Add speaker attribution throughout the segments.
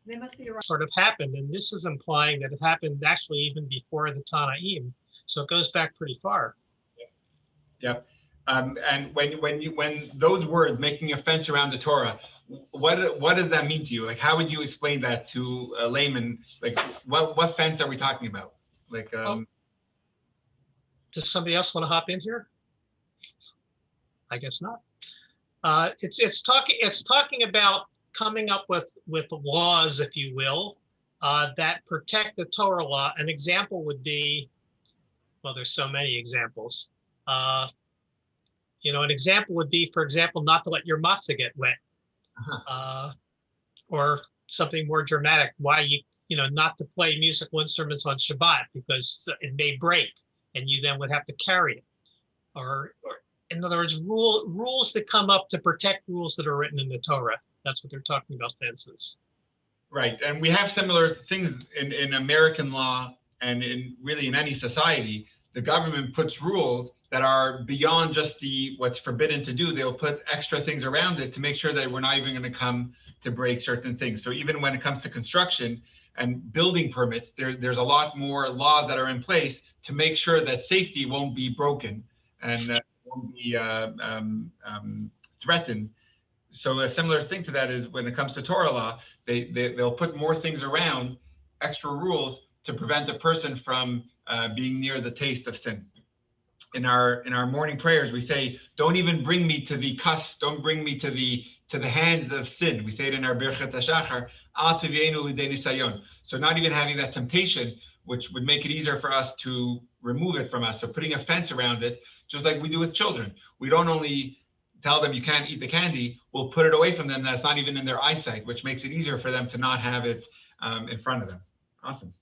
Speaker 1: They must be around.
Speaker 2: Sort of happened, and this is implying that it happened actually even before the Tanaim, so it goes back pretty far.
Speaker 3: Yep. And when those words, making a fence around the Torah, what does that mean to you? Like, how would you explain that to a layman? Like, what fence are we talking about? Like,
Speaker 2: Does somebody else want to hop in here? I guess not. It's talking about coming up with laws, if you will, that protect the Torah law. An example would be, well, there's so many examples. An example would be, for example, not to let your matzah get wet, or something more dramatic. Why not to play musical instruments on Shabbat because it may break, and you then would have to carry it, or in other words, rules that come up to protect rules that are written in the Torah. That's what they're talking about, fences.
Speaker 3: Right, and we have similar things in American law and in any society. The government puts rules that are beyond just what's forbidden to do. They'll put extra things around it to make sure that we're not even going to come to break certain things. So even when it comes to construction and building permits, there's a lot more laws that are in place to make sure that safety won't be broken and won't be threatened. So a similar thing to that is when it comes to Torah law, they'll put more things around, extra rules to prevent a person from being near the taste of sin. In our morning prayers, we say, "Don't even bring me to the cusp. Don't bring me to the hands of sin." We say it in our Birchat HaShachar, "Al tivienu lidei nisayon." So not even having that temptation, which would make it easier for us to remove it from us. So putting a fence around it, just like we do with children. We don't only tell them you can't eat the candy, we'll put it away from them that's not even in their eyesight, which makes it easier for them to not have it in front of them. Awesome.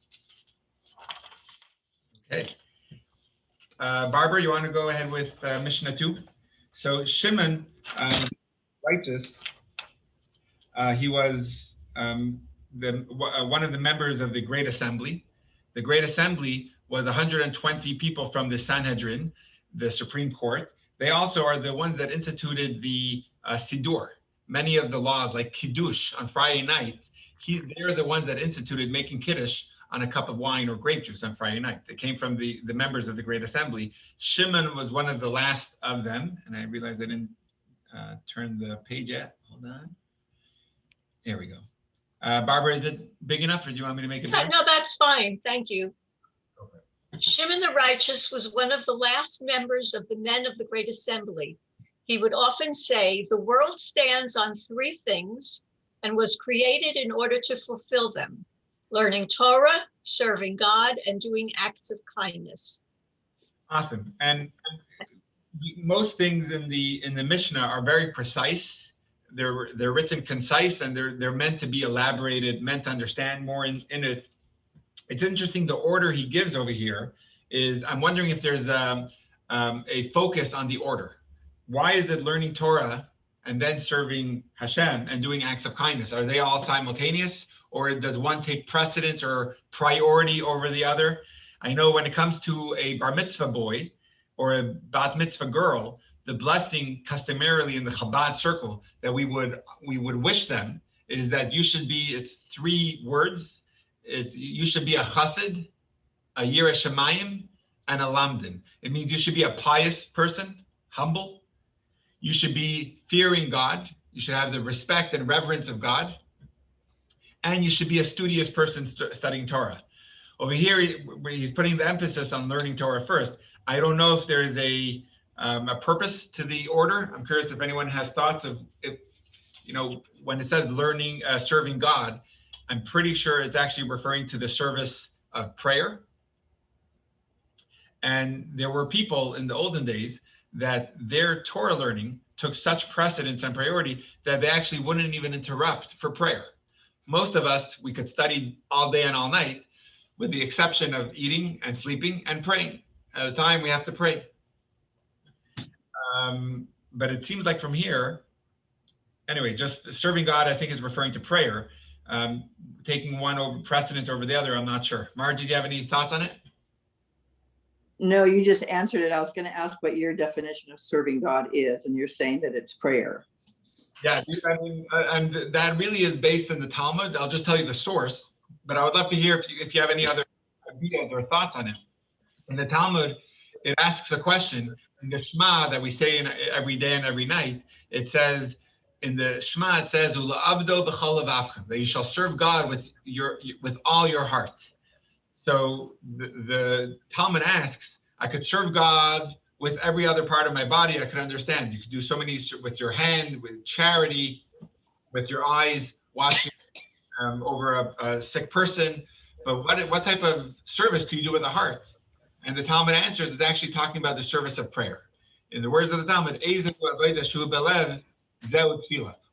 Speaker 3: Okay. Barbara, you want to go ahead with Mishnah 2? So Shimon, righteous, he was one of the members of the Great Assembly. The Great Assembly was 120 people from the Sanhedrin, the Supreme Court. They also are the ones that instituted the Siddur. Many of the laws, like Kiddush on Friday night, they're the ones that instituted making Kiddush on a cup of wine or grape juice on Friday night. They came from the members of the Great Assembly. Shimon was one of the last of them, and I realized I didn't turn the page yet. Hold on. There we go. Barbara, is it big enough, or do you want me to make it bigger?
Speaker 4: No, that's fine. Thank you. Shimon the Righteous was one of the last members of the men of the Great Assembly. He would often say, "The world stands on three things and was created in order to fulfill them: learning Torah, serving God, and doing acts of kindness."
Speaker 3: Awesome. And most things in the Mishnah are very precise. They're written concise, and they're meant to be elaborated, meant to understand more in it. It's interesting, the order he gives over here is, I'm wondering if there's a focus on the order. Why is it learning Torah and then serving Hashem and doing acts of kindness? Are they all simultaneous, or does one take precedence or priority over the other? I know when it comes to a bar mitzvah boy or a bat mitzvah girl, the blessing customarily in the Chabad circle that we would wish them is that it's 3 words. You should be a chassid, a yireh shamayim, and a lamdin. It means you should be a pious person, humble. You should be fearing God. You should have the respect and reverence of God. And you should be a studious person studying Torah. Over here, he's putting the emphasis on learning Torah first. I don't know if there is a purpose to the order. I'm curious if anyone has thoughts of, when it says learning, serving God, I'm pretty sure it's actually referring to the service of prayer. And there were people in the olden days that their Torah learning took such precedence and priority that they actually wouldn't even interrupt for prayer. Most of us, we could study all day and all night, with the exception of eating and sleeping and praying. At a time, we have to pray. But it seems like from here, anyway, just serving God, I think, is referring to prayer. Taking one over precedence over the other, I'm not sure. Margie, do you have any thoughts on it?
Speaker 1: No, you just answered it. I was going to ask what your definition of serving God is, and you're saying that it's prayer.
Speaker 3: Yeah, I mean, and that really is based in the Talmud. I'll just tell you the source, but I would love to hear if you have any other ideas or thoughts on it. In the Talmud, it asks a question. In the Shema that we say every day and every night, it says, in the Shema, it says, "U'la'avdo b'chol levavchem," that you shall serve God with all your heart. So the Talmud asks, I could serve God with every other part of my body. I could understand. You could do so many with your hand, with charity, with your eyes, watching over a sick person. But what type of service can you do with the heart? And the Talmud answers is actually talking about the service of prayer. In the words of the Talmud,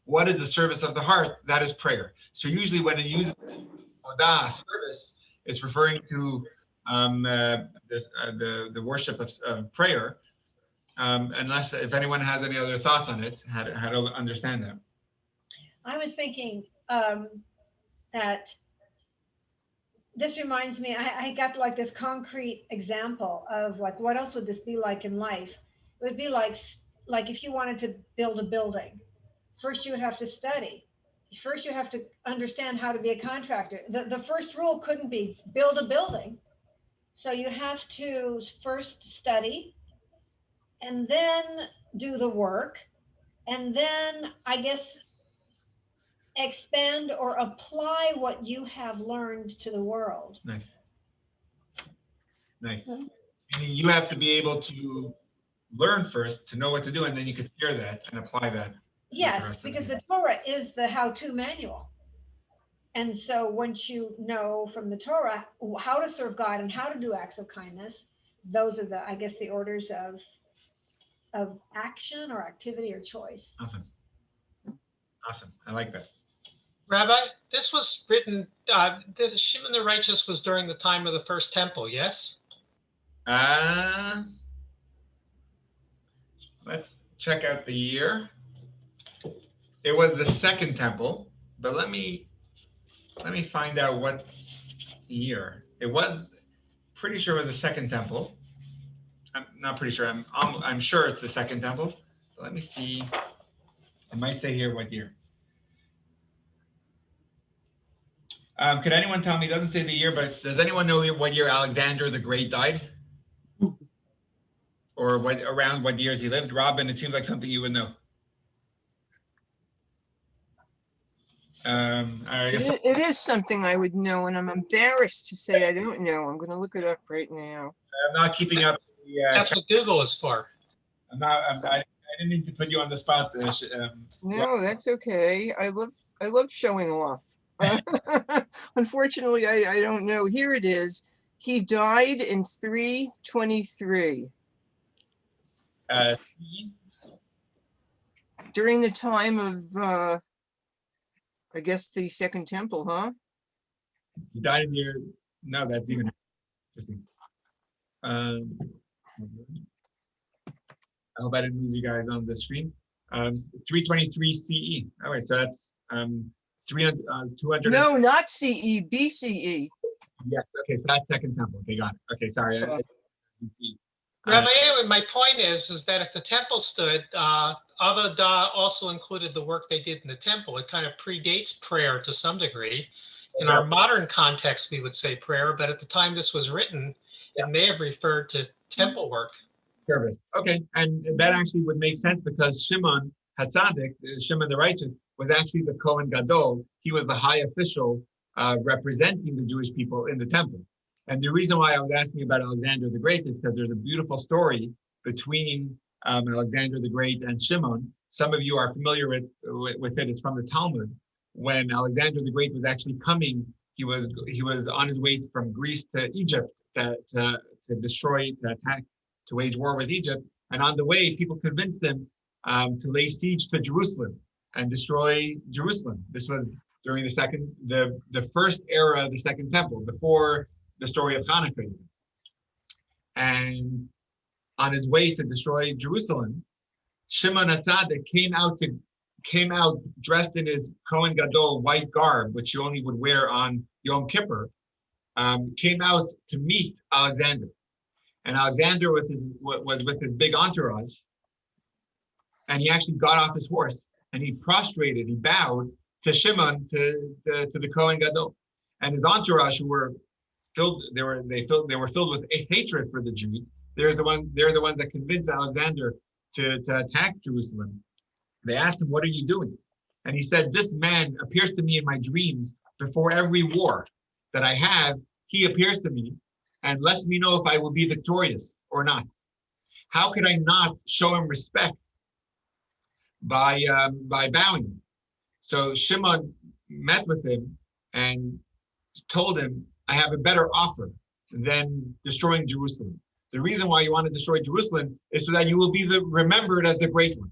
Speaker 3: what is the service of the heart? That is prayer. So usually when it uses service, it's referring to the worship of prayer. Unless if anyone has any other thoughts on it, how to understand that.
Speaker 5: I was thinking that this reminds me, I got like this concrete example of like, what else would this be like in life? It would be like if you wanted to build a building, first you would have to study. First you have to understand how to be a contractor. The first rule couldn't be build a building. So you have to first study and then do the work. And then I guess expand or apply what you have learned to the world.
Speaker 3: Nice. Meaning you have to be able to learn first to know what to do, and then you could share that and apply that.
Speaker 5: Yes, because the Torah is the how-to manual. And so once you know from the Torah how to serve God and how to do acts of kindness, those are the, I guess, the orders of action or activity or choice.
Speaker 3: Awesome. I like that.
Speaker 2: Rabbi, this was written, this Shimon the Righteous was during the time of the first temple, yes?
Speaker 3: Let's check out the year. It was the second temple, but let me find out what year. It was pretty sure it was the second temple. I'm not pretty sure. I'm sure it's the second temple. But let me see. It might say here what year. Could anyone tell me? It doesn't say the year, but does anyone know what year Alexander the Great died? Or around what years he lived? Robin, it seems like something you would know.
Speaker 1: It is something I would know, and I'm embarrassed to say I don't know. I'm going to look it up right now.
Speaker 3: I'm not keeping up.
Speaker 2: That's what Google is for.
Speaker 3: I didn't mean to put you on the spot.
Speaker 1: No, that's okay. I love showing off. Unfortunately, I don't know. Here it is. He died in 323. During the time of, I guess, the Second Temple, huh?
Speaker 3: He died in year. No, that's even interesting. I hope I didn't lose you guys on the screen. 323 CE. All right, so that's 200.
Speaker 1: No, not CE, BCE.
Speaker 3: Yes. Okay, so that's Second Temple. Okay, got it. Okay, sorry.
Speaker 2: Rabbi, anyway, my point is that if the temple stood, Avot also included the work they did in the temple. It kind of predates prayer to some degree. In our modern context, we would say prayer, but at the time this was written, it may have referred to temple work.
Speaker 3: Service. Okay, and that actually would make sense because Shimon HaTzadik, Shimon the Righteous, was actually the Kohen Gadol. He was the high official representing the Jewish people in the temple. And the reason why I was asking about Alexander the Great is because there's a beautiful story between Alexander the Great and Shimon. Some of you are familiar with it. It's from the Talmud. When Alexander the Great was actually coming, he was on his way from Greece to Egypt to destroy, to attack, to wage war with Egypt. And on the way, people convinced him to lay siege to Jerusalem and destroy Jerusalem. This was during the first era of the Second Temple, before the story of Hanukkah. And on his way to destroy Jerusalem, Shimon HaTzadik came out dressed in his Kohen Gadol white garb, which you only would wear on Yom Kippur, came out to meet Alexander. And Alexander was with his big entourage, and he actually got off his horse and he prostrated, he bowed to Shimon, to the Kohen Gadol, and his entourage, who were filled, they were filled with a hatred for the Jews. They're the ones that convinced Alexander to attack Jerusalem. They asked him, "What are you doing?" And he said, "This man appears to me in my dreams before every war that I have. He appears to me and lets me know if I will be victorious or not. How could I not show him respect by bowing?" So Shimon met with him and told him, "I have a better offer than destroying Jerusalem. The reason why you want to destroy Jerusalem is so that you will be remembered as the great one.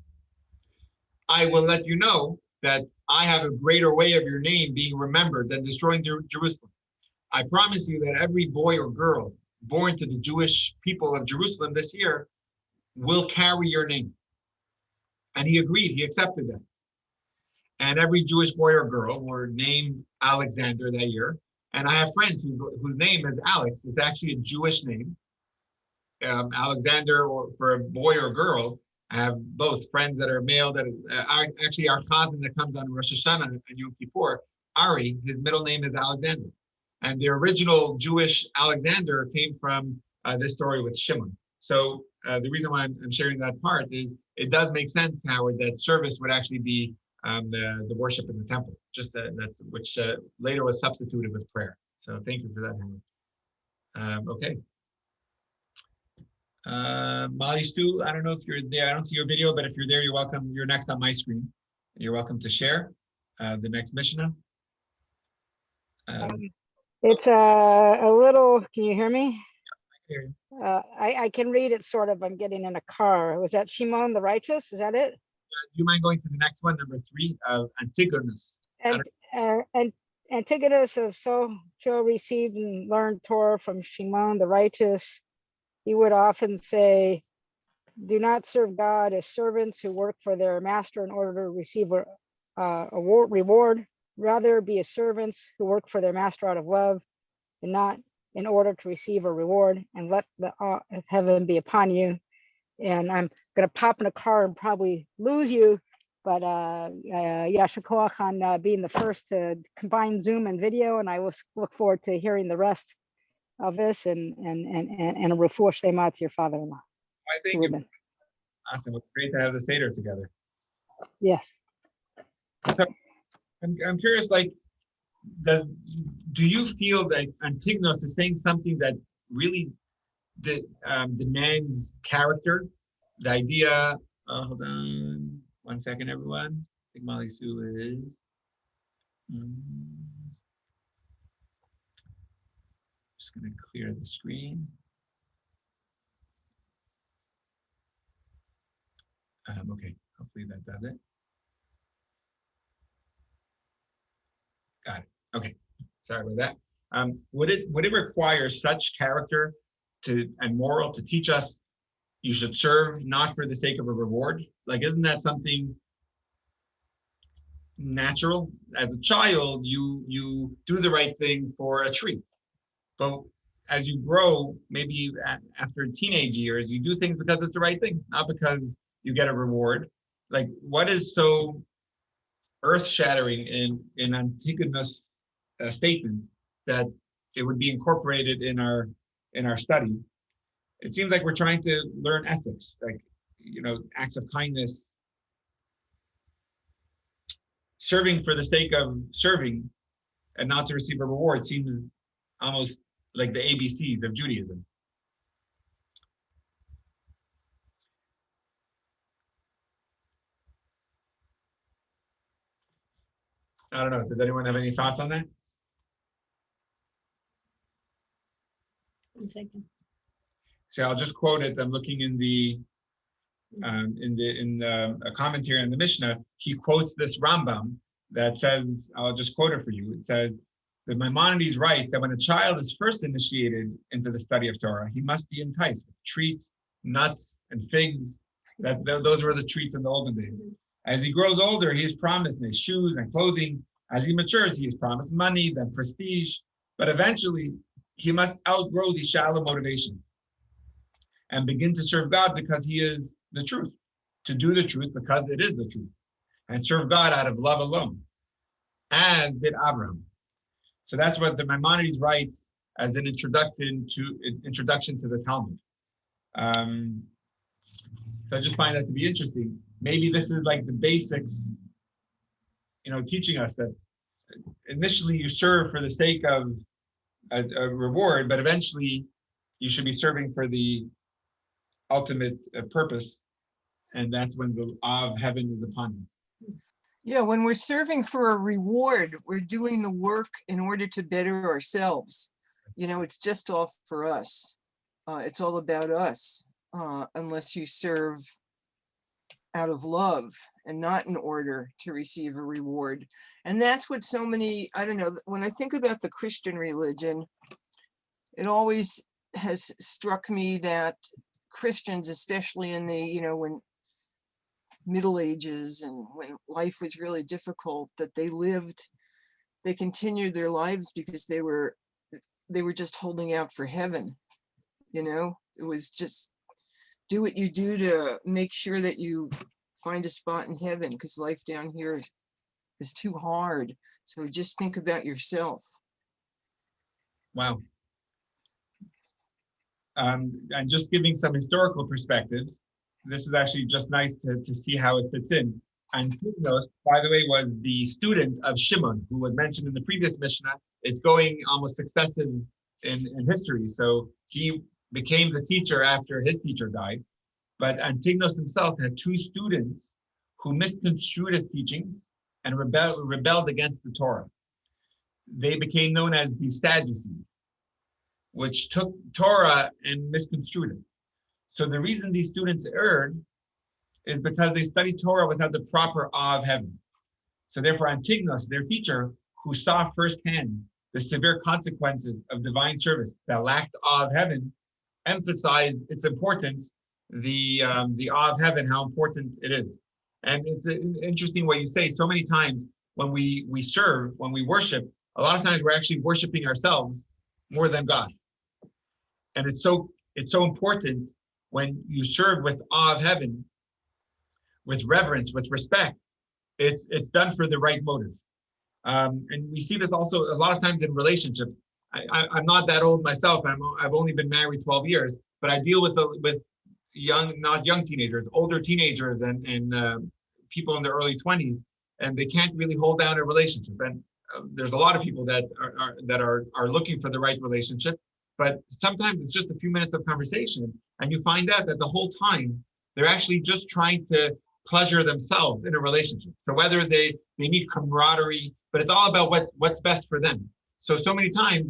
Speaker 3: I will let you know that I have a greater way of your name being remembered than destroying Jerusalem. I promise you that every boy or girl born to the Jewish people of Jerusalem this year will carry your name." And he agreed, he accepted that. And every Jewish boy or girl were named Alexander that year. And I have friends whose name is Alex. It's actually a Jewish name. Alexander, or for a boy or girl. I have both friends that are male that are actually our cousin that comes on Rosh Hashanah and Yom Kippur. Ari, his middle name is Alexander. And the original Jewish Alexander came from this story with Shimon. So the reason why I'm sharing that part is it does make sense, Howard, that service would actually be the worship in the temple, which later was substituted with prayer. So thank you for that, Howard. Okay. Molly Stu, I don't know if you're there. I don't see your video, but if you're there, you're welcome. You're next on my screen. You're welcome to share the next Mishnah.
Speaker 6: It's a little, can you hear me?
Speaker 3: I hear you.
Speaker 6: I can read it sort of. I'm getting in a car. Was that Shimon the righteous? Is that it?
Speaker 3: Do you mind going to the next one, number 3, of Antigonus?
Speaker 6: And Antigonus of Socho received and learned Torah from Shimon the righteous. He would often say, "Do not serve God as servants who work for their master in order to receive a reward. Rather be as servants who work for their master out of love and not in order to receive a reward, and let the of heaven be upon you." And I'm going to pop in a car and probably lose you, but Yasher Koach on being the first to combine Zoom and video, and I look forward to hearing the rest of this, and a refuah shlema to your father-in-law.
Speaker 3: I think it's awesome. It's great to have the Seder together.
Speaker 6: Yes.
Speaker 3: So, I'm curious, like, do you feel that Antigonus is saying something that really demands character? The idea, hold on 1 second, everyone. I think Molly Sue is. Just going to clear the screen. Okay, hopefully that does it. Got it. Okay, sorry about that. Would it require such character and moral to teach us you should serve not for the sake of a reward? Like, isn't that something natural? As a child, you do the right thing for a treat, but as you grow, maybe after teenage years, you do things because it's the right thing, not because you get a reward. Like, what is so earth-shattering in Antigonus' statement that it would be incorporated in our study? It seems like we're trying to learn ethics, like, acts of kindness, serving for the sake of serving, and not to receive a reward seems almost like the ABCs of Judaism. I don't know. Does anyone have any thoughts on that?
Speaker 4: I'm thinking.
Speaker 3: So I'll just quote it. I'm looking in the a commentary on the Mishnah. He quotes this Rambam that says, I'll just quote it for you. It says that Maimonides writes that when a child is first initiated into the study of Torah, he must be enticed with treats, nuts, and figs. Those were the treats in the olden days. As he grows older, he is promised his shoes and clothing. As he matures, he is promised money, then prestige. But eventually, he must outgrow these shallow motivations and begin to serve God because he is the truth, to do the truth because it is the truth. and serve God out of love alone, as did Abraham. So that's what the Maimonides writes as an introduction to the Talmud. So I just find that to be interesting. Maybe this is like the basics, teaching us that initially you serve for the sake of a reward, but eventually you should be serving for the ultimate purpose, and that's when the awe of heaven is upon you.
Speaker 1: Yeah, when we're serving for a reward, we're doing the work in order to better ourselves. It's just all for us. It's all about us, unless you serve out of love and not in order to receive a reward. And that's what so many, I don't know, when I think about the Christian religion, it always has struck me that Christians, especially in the, when Middle Ages and when life was really difficult, that they continued their lives because they were just holding out for heaven. It was just do what you do to make sure that you find a spot in heaven, because life down here is too hard. So just think about yourself.
Speaker 3: Wow. And just giving some historical perspective, this is actually just nice to see how it fits in. And Tignos, by the way, was the student of Shimon, who was mentioned in the previous Mishnah. It's going almost successive in history. So he became the teacher after his teacher died. But Antignos himself had two students who misconstrued his teachings and rebelled against the Torah. They became known as the Sadducees, which took Torah and misconstrued it. So the reason these students erred is because they studied Torah without the proper awe of heaven. So therefore Antignos, their teacher, who saw firsthand the severe consequences of divine service that lacked awe of heaven, emphasized its importance, the awe of heaven, how important it is. And it's interesting what you say. So many times when we serve, when we worship, a lot of times we're actually worshiping ourselves more than God. And it's so important when you serve with awe of heaven, with reverence, with respect. It's done for the right motive. And we see this also a lot of times in relationships. I'm not that old myself. I've only been married 12 years, but I deal with not young teenagers, older teenagers, and people in their early 20s, and they can't really hold down a relationship. And there's a lot of people that are looking for the right relationship, but sometimes it's just a few minutes of conversation, and you find out that the whole time they're actually just trying to pleasure themselves in a relationship. So whether they need camaraderie, but it's all about what's best for them. So many times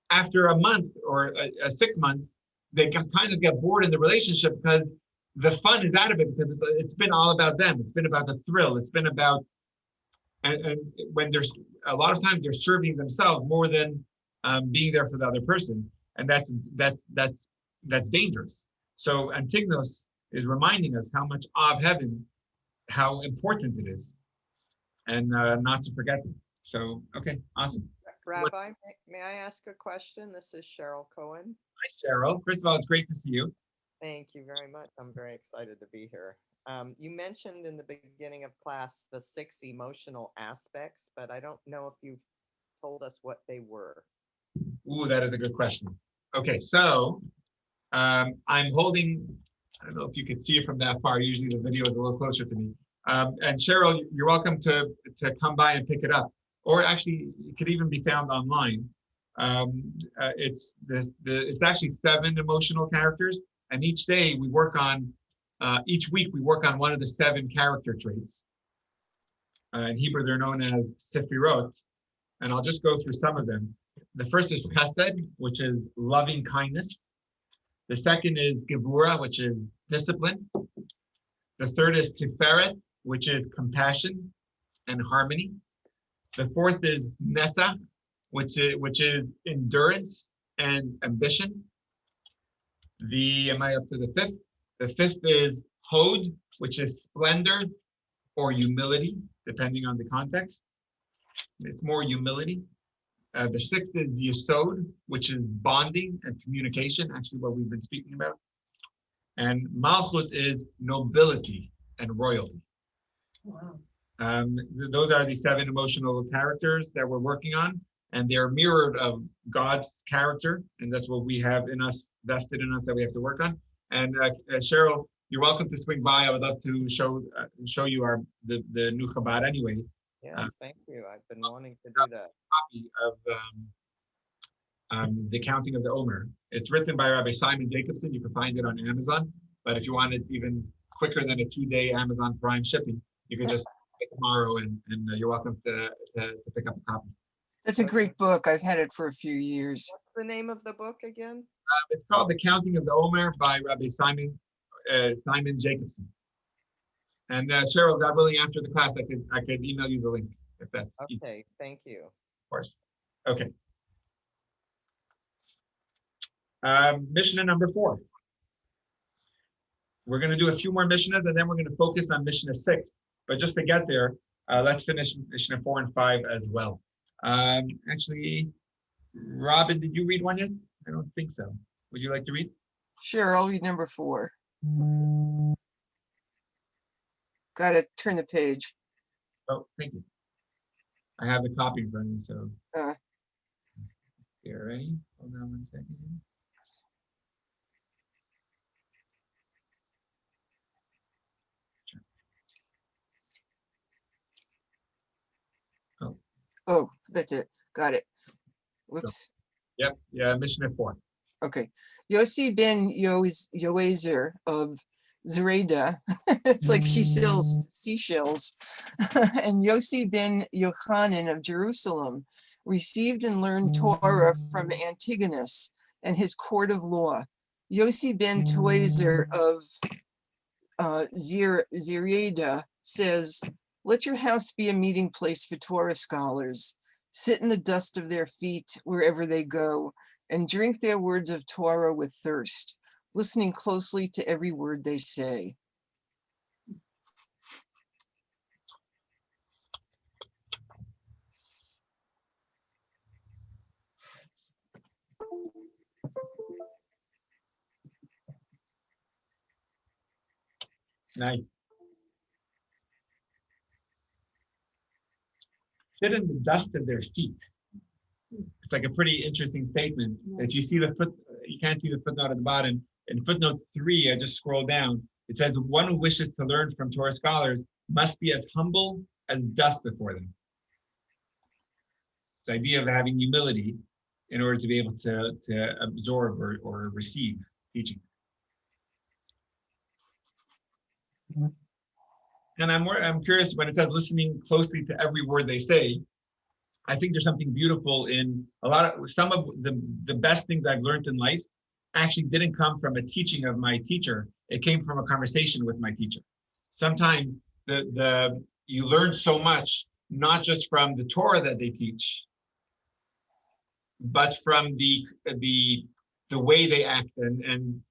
Speaker 3: after a month or 6 months, they kind of get bored in the relationship because the fun is out of it, because it's been all about them. It's been about the thrill. It's been about, and when there's a lot of times they're serving themselves more than being there for the other person, and that's dangerous. So Antignos is reminding us how much awe of heaven, how important it is, and not to forget it. So okay, awesome.
Speaker 7: Rabbi, may I ask a question? This is Cheryl Cohen.
Speaker 3: Hi, Cheryl. First of all, it's great to see you.
Speaker 7: Thank you very much. I'm very excited to be here. You mentioned in the beginning of class the 6 emotional aspects, but I don't know if you told us what they were.
Speaker 3: Ooh, that is a good question. Okay, so I'm holding, I don't know if you could see it from that far. Usually the video is a little closer to me. And Cheryl, you're welcome to come by and pick it up. Or actually, it could even be found online. It's actually 7 emotional characters, and each day we work on, each week we work on one of the 7 character traits. In Hebrew, they're known as sefirot, and I'll just go through some of them. The first is chesed, which is loving kindness. The second is gevura, which is discipline. The third is tiferet, which is compassion and harmony. The fourth is netzach, which is endurance and ambition. Am I up to the fifth? The fifth is hod, which is splendor or humility, depending on the context. It's more humility. The sixth is yesod, which is bonding and communication, actually what we've been speaking about. And malchut is nobility and royalty.
Speaker 5: Wow.
Speaker 3: Those are the 7 emotional characters that we're working on, and they're mirrored of God's character, and that's what we have in us, vested in us, that we have to work on. And Cheryl, you're welcome to swing by. I would love to show you the new Chabad anyway.
Speaker 7: Yes, thank you. I've been wanting to do that.
Speaker 3: Copy of the Counting of the Omer. It's written by Rabbi Simon Jacobson. You can find it on Amazon. But if you want it even quicker than a 2-day Amazon Prime shipping, you can just buy tomorrow, and you're welcome to pick up a copy.
Speaker 1: That's a great book. I've had it for a few years.
Speaker 7: What's the name of the book again?
Speaker 3: It's called The Counting of the Omer by Rabbi Simon Jacobson. And Cheryl, God willing, after the class, I could email you the link if that's easy.
Speaker 7: Okay, thank you.
Speaker 3: Of course. Okay. Mishnah number 4. We're going to do a few more Mishnahs, and then we're going to focus on Mishnah 6. But just to get there, let's finish Mishnah 4 and 5 as well. Actually, Robin, did you read one yet? I don't think so. Would you like to read?
Speaker 1: Sure, I'll read number 4. Got to turn the page.
Speaker 3: Oh, thank you. I have the copy in front of me, so. You ready? Hold on 1 second.
Speaker 1: Oh, that's it. Got it. Whoops.
Speaker 3: Yep. Yeah, Mishnah 4.
Speaker 1: Okay. Yossi ben Yoezer of Zereda. It's like she sells seashells. And Yossi ben Yochanan of Jerusalem received and learned Torah from Antigonus and his court of law. Yossi ben Toezer of Zereda says, "Let your house be a meeting place for Torah scholars. Sit in the dust of their feet wherever they go, and drink their words of Torah with thirst, listening closely to every word they say."
Speaker 3: Nice. Sit in the dust of their feet. It's like a pretty interesting statement. If you see you can't see the footnote at the bottom. In footnote 3, I just scrolled down. It says, "One who wishes to learn from Torah scholars must be as humble as dust before them." It's the idea of having humility in order to be able to absorb or receive teachings. And I'm curious when it says listening closely to every word they say. I think there's something beautiful in some of the best things I've learned in life actually didn't come from a teaching of my teacher. It came from a conversation with my teacher. Sometimes you learn so much, not just from the Torah that they teach, but from the way they act, and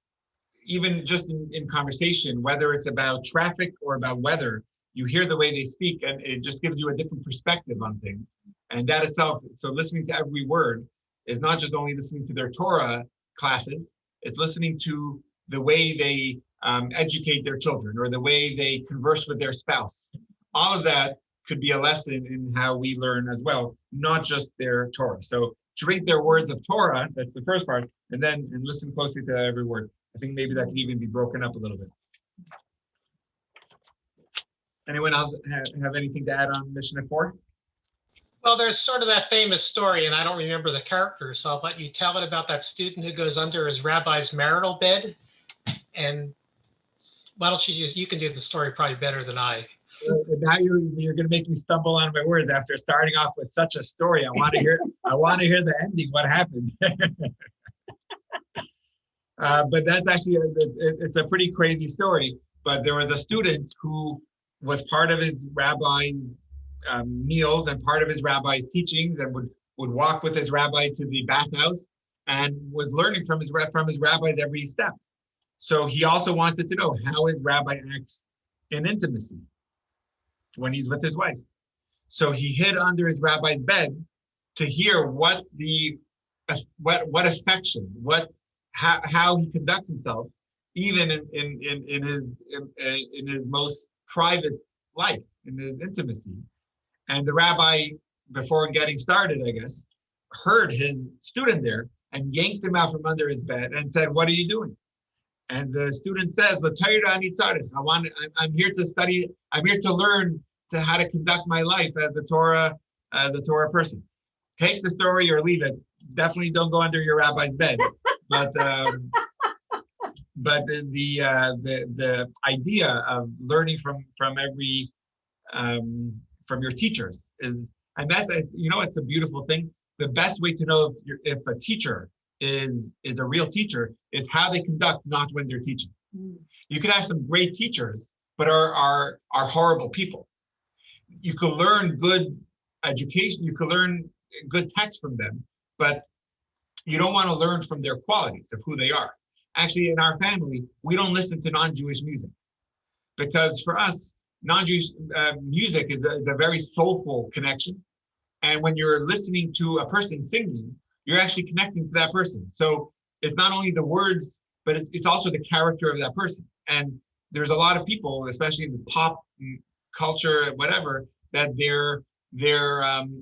Speaker 3: even just in conversation, whether it's about traffic or about weather, you hear the way they speak, and it just gives you a different perspective on things. And that itself, so listening to every word is not just only listening to their Torah classes, it's listening to the way they educate their children or the way they converse with their spouse. All of that could be a lesson in how we learn as well, not just their Torah. So drink their words of Torah, that's the first part, and listen closely to every word. I think maybe that can even be broken up a little bit. Anyone else have anything to add on Mishnah 4?
Speaker 2: Well, there's sort of that famous story, and I don't remember the character, so I'll let you tell it, about that student who goes under his rabbi's marital bed. And why don't you can do the story probably better than I.
Speaker 3: Now you're going to make me stumble on my words after starting off with such a story. I want to hear the ending. What happened? But that's actually it's a pretty crazy story. But there was a student who was part of his rabbi's meals and part of his rabbi's teachings, and would walk with his rabbi to the bathhouse and was learning from his rabbis every step. So he also wanted to know how his rabbi acts in intimacy when he's with his wife. So he hid under his rabbi's bed to hear what affection, how he conducts himself, even in his most private life, in his intimacy. And the rabbi, before getting started, I guess, heard his student there and yanked him out from under his bed and said, "What are you doing?" And the student says, I'm here to study, I'm here to learn to how to conduct my life as a Torah person. Take the story or leave it. Definitely don't go under your rabbi's bed. But the idea of learning from your teachers is, and that's, it's a beautiful thing. The best way to know if a teacher is a real teacher is how they conduct, not when they're teaching. You can have some great teachers, but are horrible people. You can learn good education, you can learn good text from them, but you don't want to learn from their qualities of who they are. Actually, in our family, we don't listen to non-Jewish music, because for us, non-Jewish music is a very soulful connection. And when you're listening to a person singing, you're actually connecting to that person. So it's not only the words, but it's also the character of that person. And there's a lot of people, especially in the pop culture, whatever, that their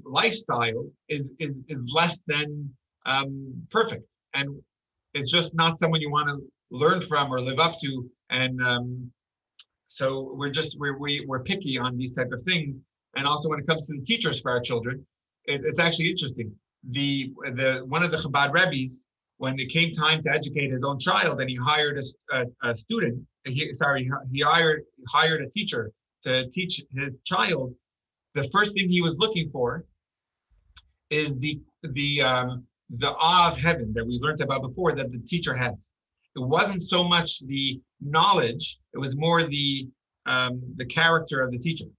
Speaker 3: lifestyle is less than perfect. And it's just not someone you want to learn from or live up to. And so we're picky on these type of things. And also when it comes to the teachers for our children, it's actually interesting. One of the Chabad Rebbes, when it came time to educate his own child, and he hired a student, he hired a teacher to teach his child. The first thing he was looking for is the awe of heaven that we learned about before that the teacher has. It wasn't so much the knowledge; it was more the character of the teacher.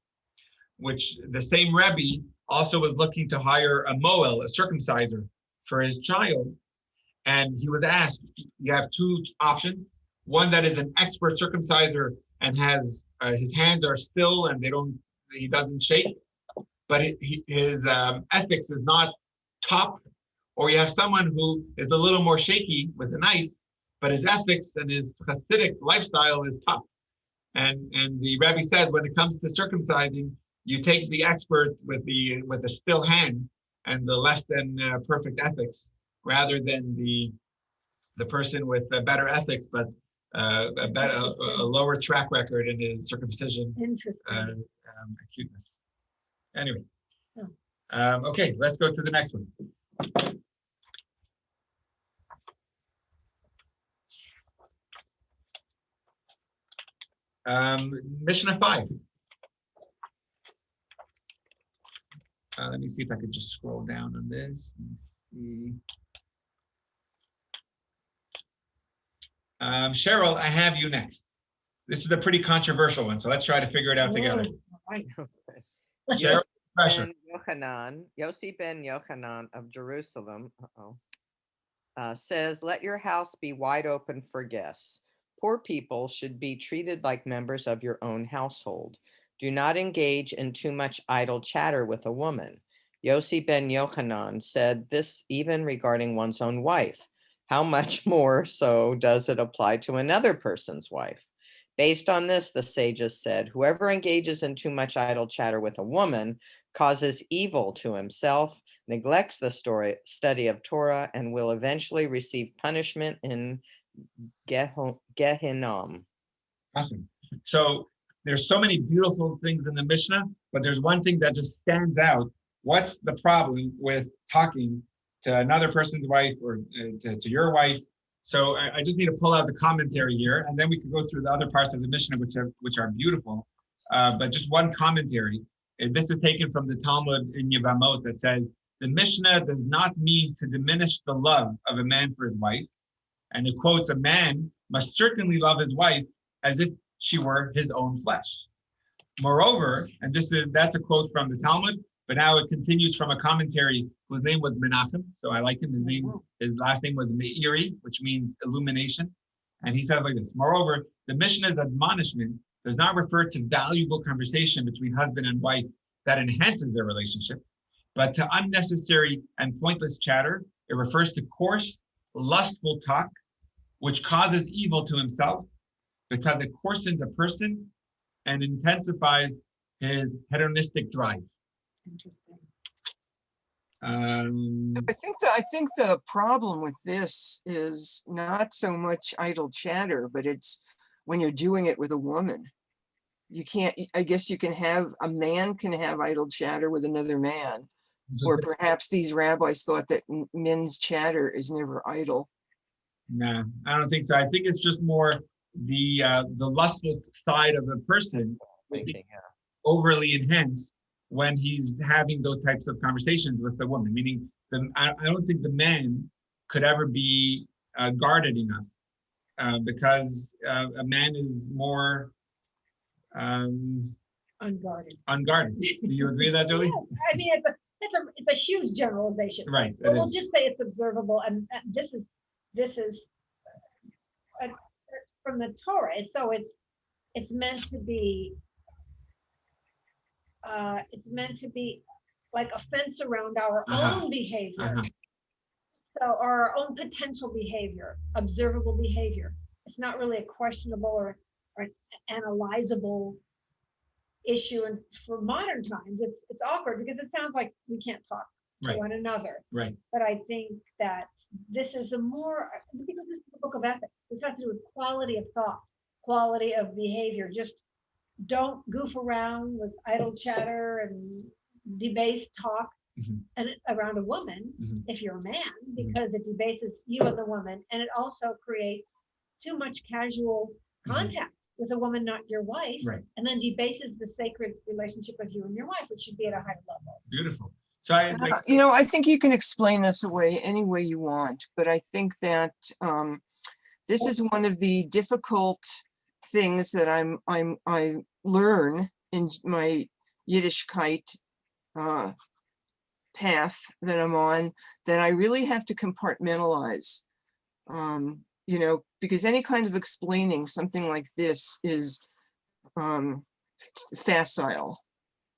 Speaker 3: Which the same Rebbe also was looking to hire a moel, a circumciser, for his child. And he was asked, you have two options. One that is an expert circumciser and has his hands are still and he doesn't shake, but his ethics is not top. Or you have someone who is a little more shaky with a knife, but his ethics and his Hasidic lifestyle is top. And the Rebbe said, when it comes to circumcising, you take the expert with the still hand and the less than perfect ethics, rather than the person with better ethics but a lower track record in his circumcision acuteness. Anyway, okay, let's go to the next one. Mishnah 5. Let me see if I could just scroll down on this. Cheryl, I have you next. This is a pretty controversial one, so let's try to figure it out together. Cheryl, pressure.
Speaker 7: Yossi ben Yochanan of Jerusalem says, let your house be wide open for guests. Poor people should be treated like members of your own household. Do not engage in too much idle chatter with a woman. Yossi ben Yochanan said this even regarding one's own wife. How much more so does it apply to another person's wife? Based on this, the sages said, whoever engages in too much idle chatter with a woman causes evil to himself, neglects the study of Torah, and will eventually receive punishment in Gehinnom.
Speaker 3: Awesome. So there's so many beautiful things in the Mishnah, but there's one thing that just stands out. What's the problem with talking to another person's wife or to your wife? So I just need to pull out the commentary here, and then we can go through the other parts of the Mishnah, which are beautiful. But just one commentary. This is taken from the Talmud in Avot that says, the Mishnah does not mean to diminish the love of a man for his wife. And it quotes, a man must certainly love his wife as if she were his own flesh. Moreover, and that's a quote from the Talmud, but now it continues from a commentary whose name was Menachem. So I like him. His last name was Meiri, which means illumination. And he said like this, moreover, the Mishnah's admonishment does not refer to valuable conversation between husband and wife that enhances their relationship, but to unnecessary and pointless chatter. It refers to coarse, lustful talk, which causes evil to himself because it coarsens a person and intensifies his hedonistic drive.
Speaker 5: Interesting.
Speaker 1: I think the problem with this is not so much idle chatter, but it's when you're doing it with a woman. You can't, I guess you can have, a man can have idle chatter with another man, or perhaps these rabbis thought that men's chatter is never idle.
Speaker 3: Nah, I don't think so. I think it's just more the lustful side of a person will be
Speaker 7: Thinking, yeah.
Speaker 3: overly enhanced when he's having those types of conversations with the woman. Meaning, I don't think the man could ever be guarded enough because a man is more
Speaker 5: Unguarded.
Speaker 3: unguarded. Do you agree with that, Julie?
Speaker 5: Yeah, I mean, it's a huge generalization.
Speaker 3: Right.
Speaker 5: But
Speaker 3: It
Speaker 5: we'll
Speaker 3: is.
Speaker 5: just say it's observable, and this is from the Torah. It's meant to be. It's meant to be like a fence around our own behavior. So our own potential behavior, observable behavior. It's not really a questionable or analyzable issue. And for modern times, it's awkward because it sounds like we can't talk to
Speaker 3: Right.
Speaker 5: one another.
Speaker 3: Right.
Speaker 5: But I think that this is because this is a book of ethics. This has to do with quality of thought, quality of behavior. Just don't goof around with idle chatter and debased talk and around a woman if you're a man, because it debases you and the woman, and it also creates too much casual contact with a woman, not your wife,
Speaker 3: Right.
Speaker 5: and then debases the sacred relationship of you and your wife, which should be at a higher level.
Speaker 3: Beautiful. So I like,
Speaker 1: I think you can explain this away any way you want, but I think that this is one of the difficult things that I learn in my Yiddishkeit path that I'm on, that I really have to compartmentalize, because any kind of explaining something like this is facile.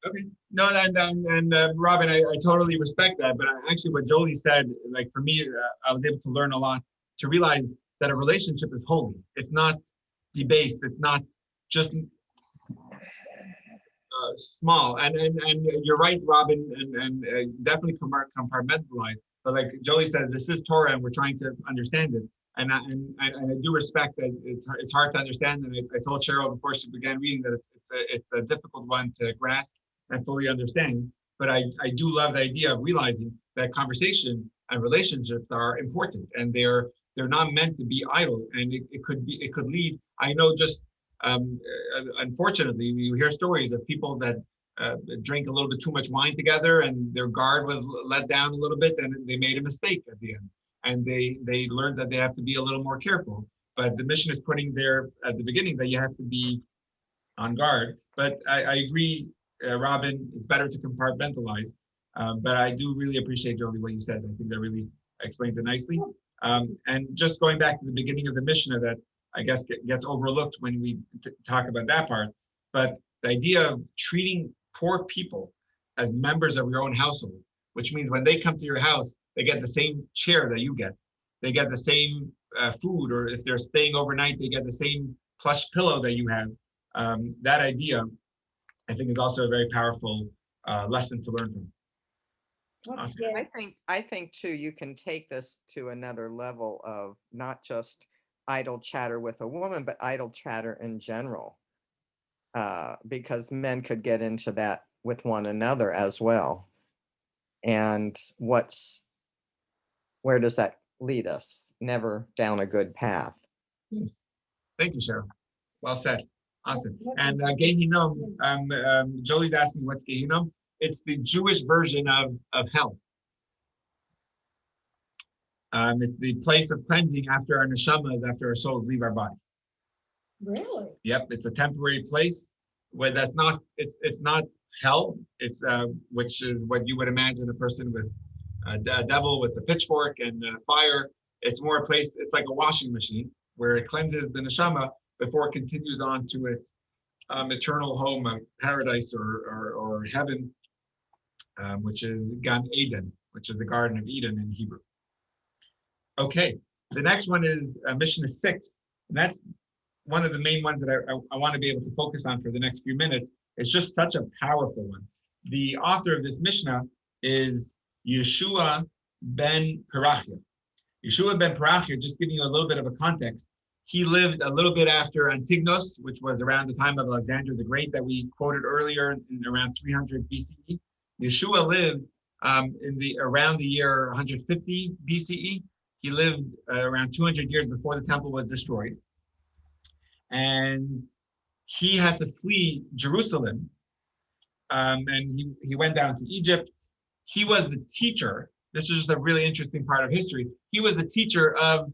Speaker 3: okay. No, and Robin, I totally respect that. But actually, what Jolie said, like for me, I was able to learn a lot to realize that a relationship is holy. It's not debased. It's not just small. And you're right, Robin, and definitely compartmentalize. But like Jolie said, this is Torah, and we're trying to understand it. And I do respect that it's hard to understand. And I told Cheryl before she began reading that it's a difficult one to grasp and fully understand. But I do love the idea of realizing that conversation and relationships are important, and they're not meant to be idle. And it could lead. I know just unfortunately, we hear stories of people that drink a little bit too much wine together, and their guard was let down a little bit, and they made a mistake at the end. And they learned that they have to be a little more careful. But the mission is putting there at the beginning that you have to be on guard. But I agree, Robin, it's better to compartmentalize. But I do really appreciate, Jolie, what you said. I think that really explains it nicely. And just going back to the beginning of the Mishnah that I guess gets overlooked when we talk about that part. But the idea of treating poor people as members of your own household, which means when they come to your house, they get the same chair that you get. They get the same food, or if they're staying overnight, they get the same plush pillow that you have. That idea, I think, is also a very powerful lesson to learn from.
Speaker 7: Okay. I think too, you can take this to another level of not just idle chatter with a woman, but idle chatter in general, because men could get into that with one another as well. And where does that lead us? Never down a good path.
Speaker 3: Yes. Thank you, Cheryl. Well said. Awesome. And Gehinom, Jolie's asking what's Gehinom? It's the Jewish version of hell. It's the place of cleansing after our neshamas, after our souls leave our body.
Speaker 5: Really?
Speaker 3: Yep, it's a temporary place where it's not hell. It's which is what you would imagine a person with a devil with a pitchfork and fire. It's more a place. It's like a washing machine where it cleanses the neshama before it continues on to its eternal home of paradise or heaven, which is Gan Eden, which is the Garden of Eden in Hebrew. Okay, the next one is Mishnah 6, and that's one of the main ones that I want to be able to focus on for the next few minutes. It's just such a powerful one. The author of this Mishnah is Yeshua ben Pirke. Yeshua ben Pirke, just giving you a little bit of a context, he lived a little bit after Antigonus, which was around the time of Alexander the Great that we quoted earlier in around 300 BCE. Yeshua lived around the year 150 BCE. He lived around 200 years before the temple was destroyed. And he had to flee Jerusalem. And he went down to Egypt. He was the teacher. This is just a really interesting part of history. He was the teacher of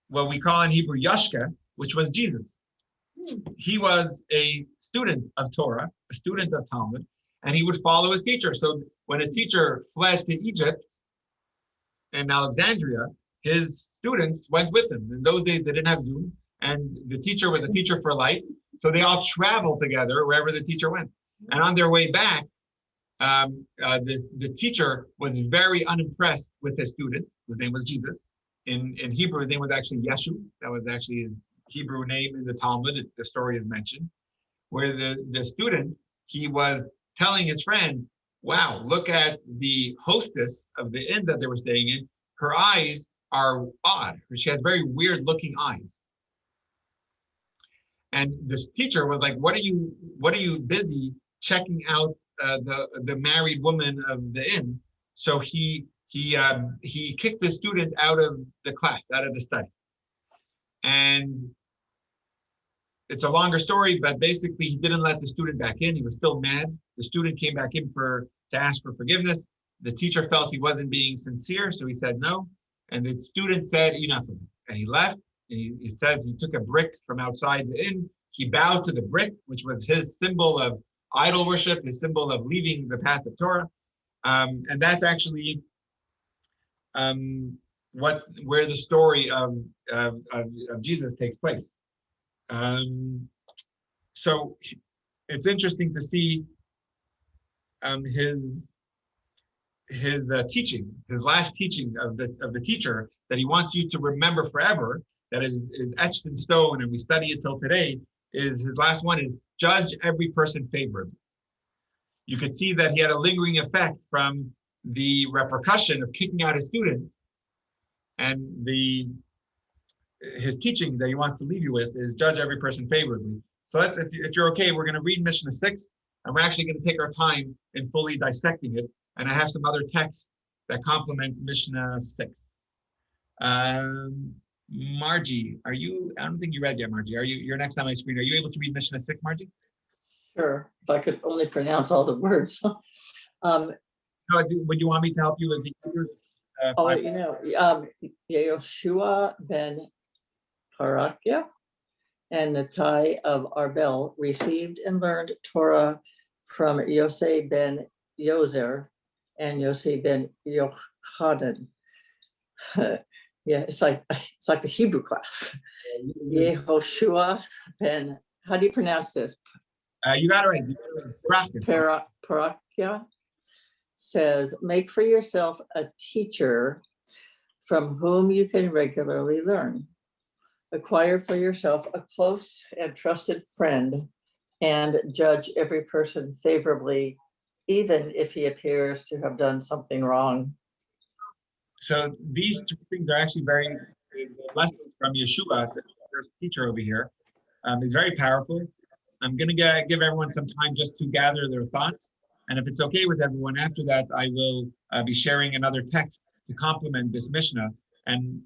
Speaker 3: what we call in Hebrew Yashka, which was Jesus. He was a student of Torah, a student of Talmud, and he would follow his teacher. So when his teacher fled to Egypt and Alexandria, his students went with him. In those days, they didn't have Zoom, and the teacher was a teacher for life. So they all traveled together wherever the teacher went. And on their way back, the teacher was very unimpressed with his student, whose name was Jesus. In Hebrew, his name was actually Yeshu. That was actually his Hebrew name in the Talmud. The story is mentioned, where the student, he was telling his friend, wow, look at the hostess of the inn that they were staying in. Her eyes are odd. She has very weird looking eyes. And this teacher was like, what are you busy checking out the married woman of the inn? So he kicked the student out of the class, out of the study. And it's a longer story, but basically he didn't let the student back in. He was still mad. The student came back in to ask for forgiveness. The teacher felt he wasn't being sincere, so he said no. And the student said enough of it. And he left. And he said he took a brick from outside the inn. He bowed to the brick, which was his symbol of idol worship, his symbol of leaving the path of Torah. And that's actually where the story of Jesus takes place. So it's interesting to see his teaching, his last teaching of the teacher that he wants you to remember forever, that is etched in stone, and we study it till today. Is his last one is judge every person favorably. You could see that he had a lingering effect from the repercussion of kicking out his students, and his teaching that he wants to leave you with is judge every person favorably. So that's, if you're okay, we're going to read Mishnah 6, and we're actually going to take our time in fully dissecting it. And I have some other texts that complement Mishnah 6. Margie, I don't think you read yet, Margie. You're next on my screen. Are you able to read Mishnah 6, Margie?
Speaker 8: Sure, if I could only pronounce all the words.
Speaker 3: No, would you want me to help you with the
Speaker 8: Yeshua ben Pirke and Natai of Arbel received and learned Torah from Yosei ben Yozer and Yosei ben Yochanan. Yeah, it's like the Hebrew class. Yehoshua ben, how do you pronounce this?
Speaker 3: You got it right.
Speaker 8: Pirke says, make for yourself a teacher from whom you can regularly learn. Acquire for yourself a close and trusted friend and judge every person favorably, even if he appears to have done something wrong.
Speaker 3: So these two things are actually very lessons from Yeshua, the first teacher over here. Is very powerful. I'm going to give everyone some time just to gather their thoughts. And if it's okay with everyone, after that, I will be sharing another text to complement this Mishnah. And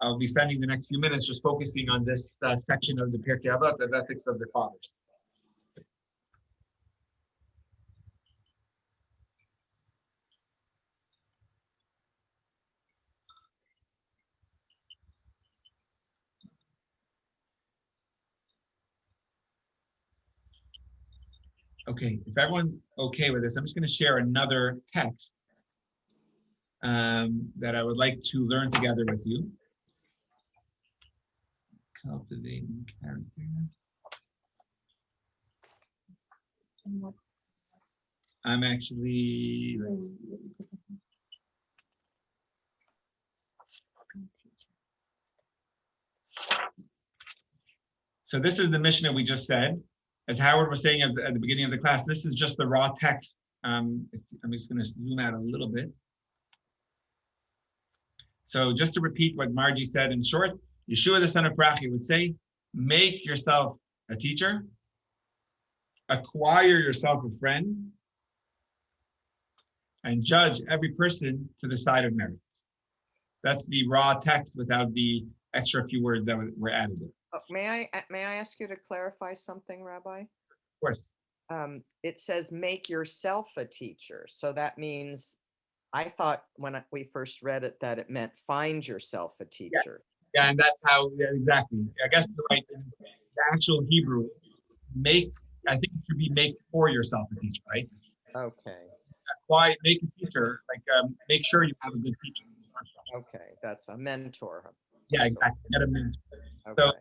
Speaker 3: I'll be spending the next few minutes just focusing on this section of the Pirke Avot, the ethics of the fathers. Okay, if everyone's okay with this, I'm just going to share another text that I would like to learn together with you. Cultivating character. I'm actually, let's see. So this is the Mishnah we just said. as Howard was saying at the beginning of the class, this is just the raw text. I'm just going to zoom out a little bit. So just to repeat what Margie said in short, Yeshua the son of Pirke would say, make yourself a teacher, acquire yourself a friend, and judge every person to the side of merit. That's the raw text without the extra few words that were added there.
Speaker 7: Oh, may I ask you to clarify something, Rabbi?
Speaker 3: Of course.
Speaker 7: It says make yourself a teacher. So that means, I thought when we first read it that it meant find yourself a teacher.
Speaker 3: Yeah, and that's how, yeah, exactly. I guess the right, the actual Hebrew, make, I think it should be make for yourself a teacher, right?
Speaker 7: Okay.
Speaker 3: Why make a teacher, like make sure you have a good teacher.
Speaker 7: Okay, that's a mentor.
Speaker 3: Yeah, exactly. Get a mentor.
Speaker 7: Okay.
Speaker 3: So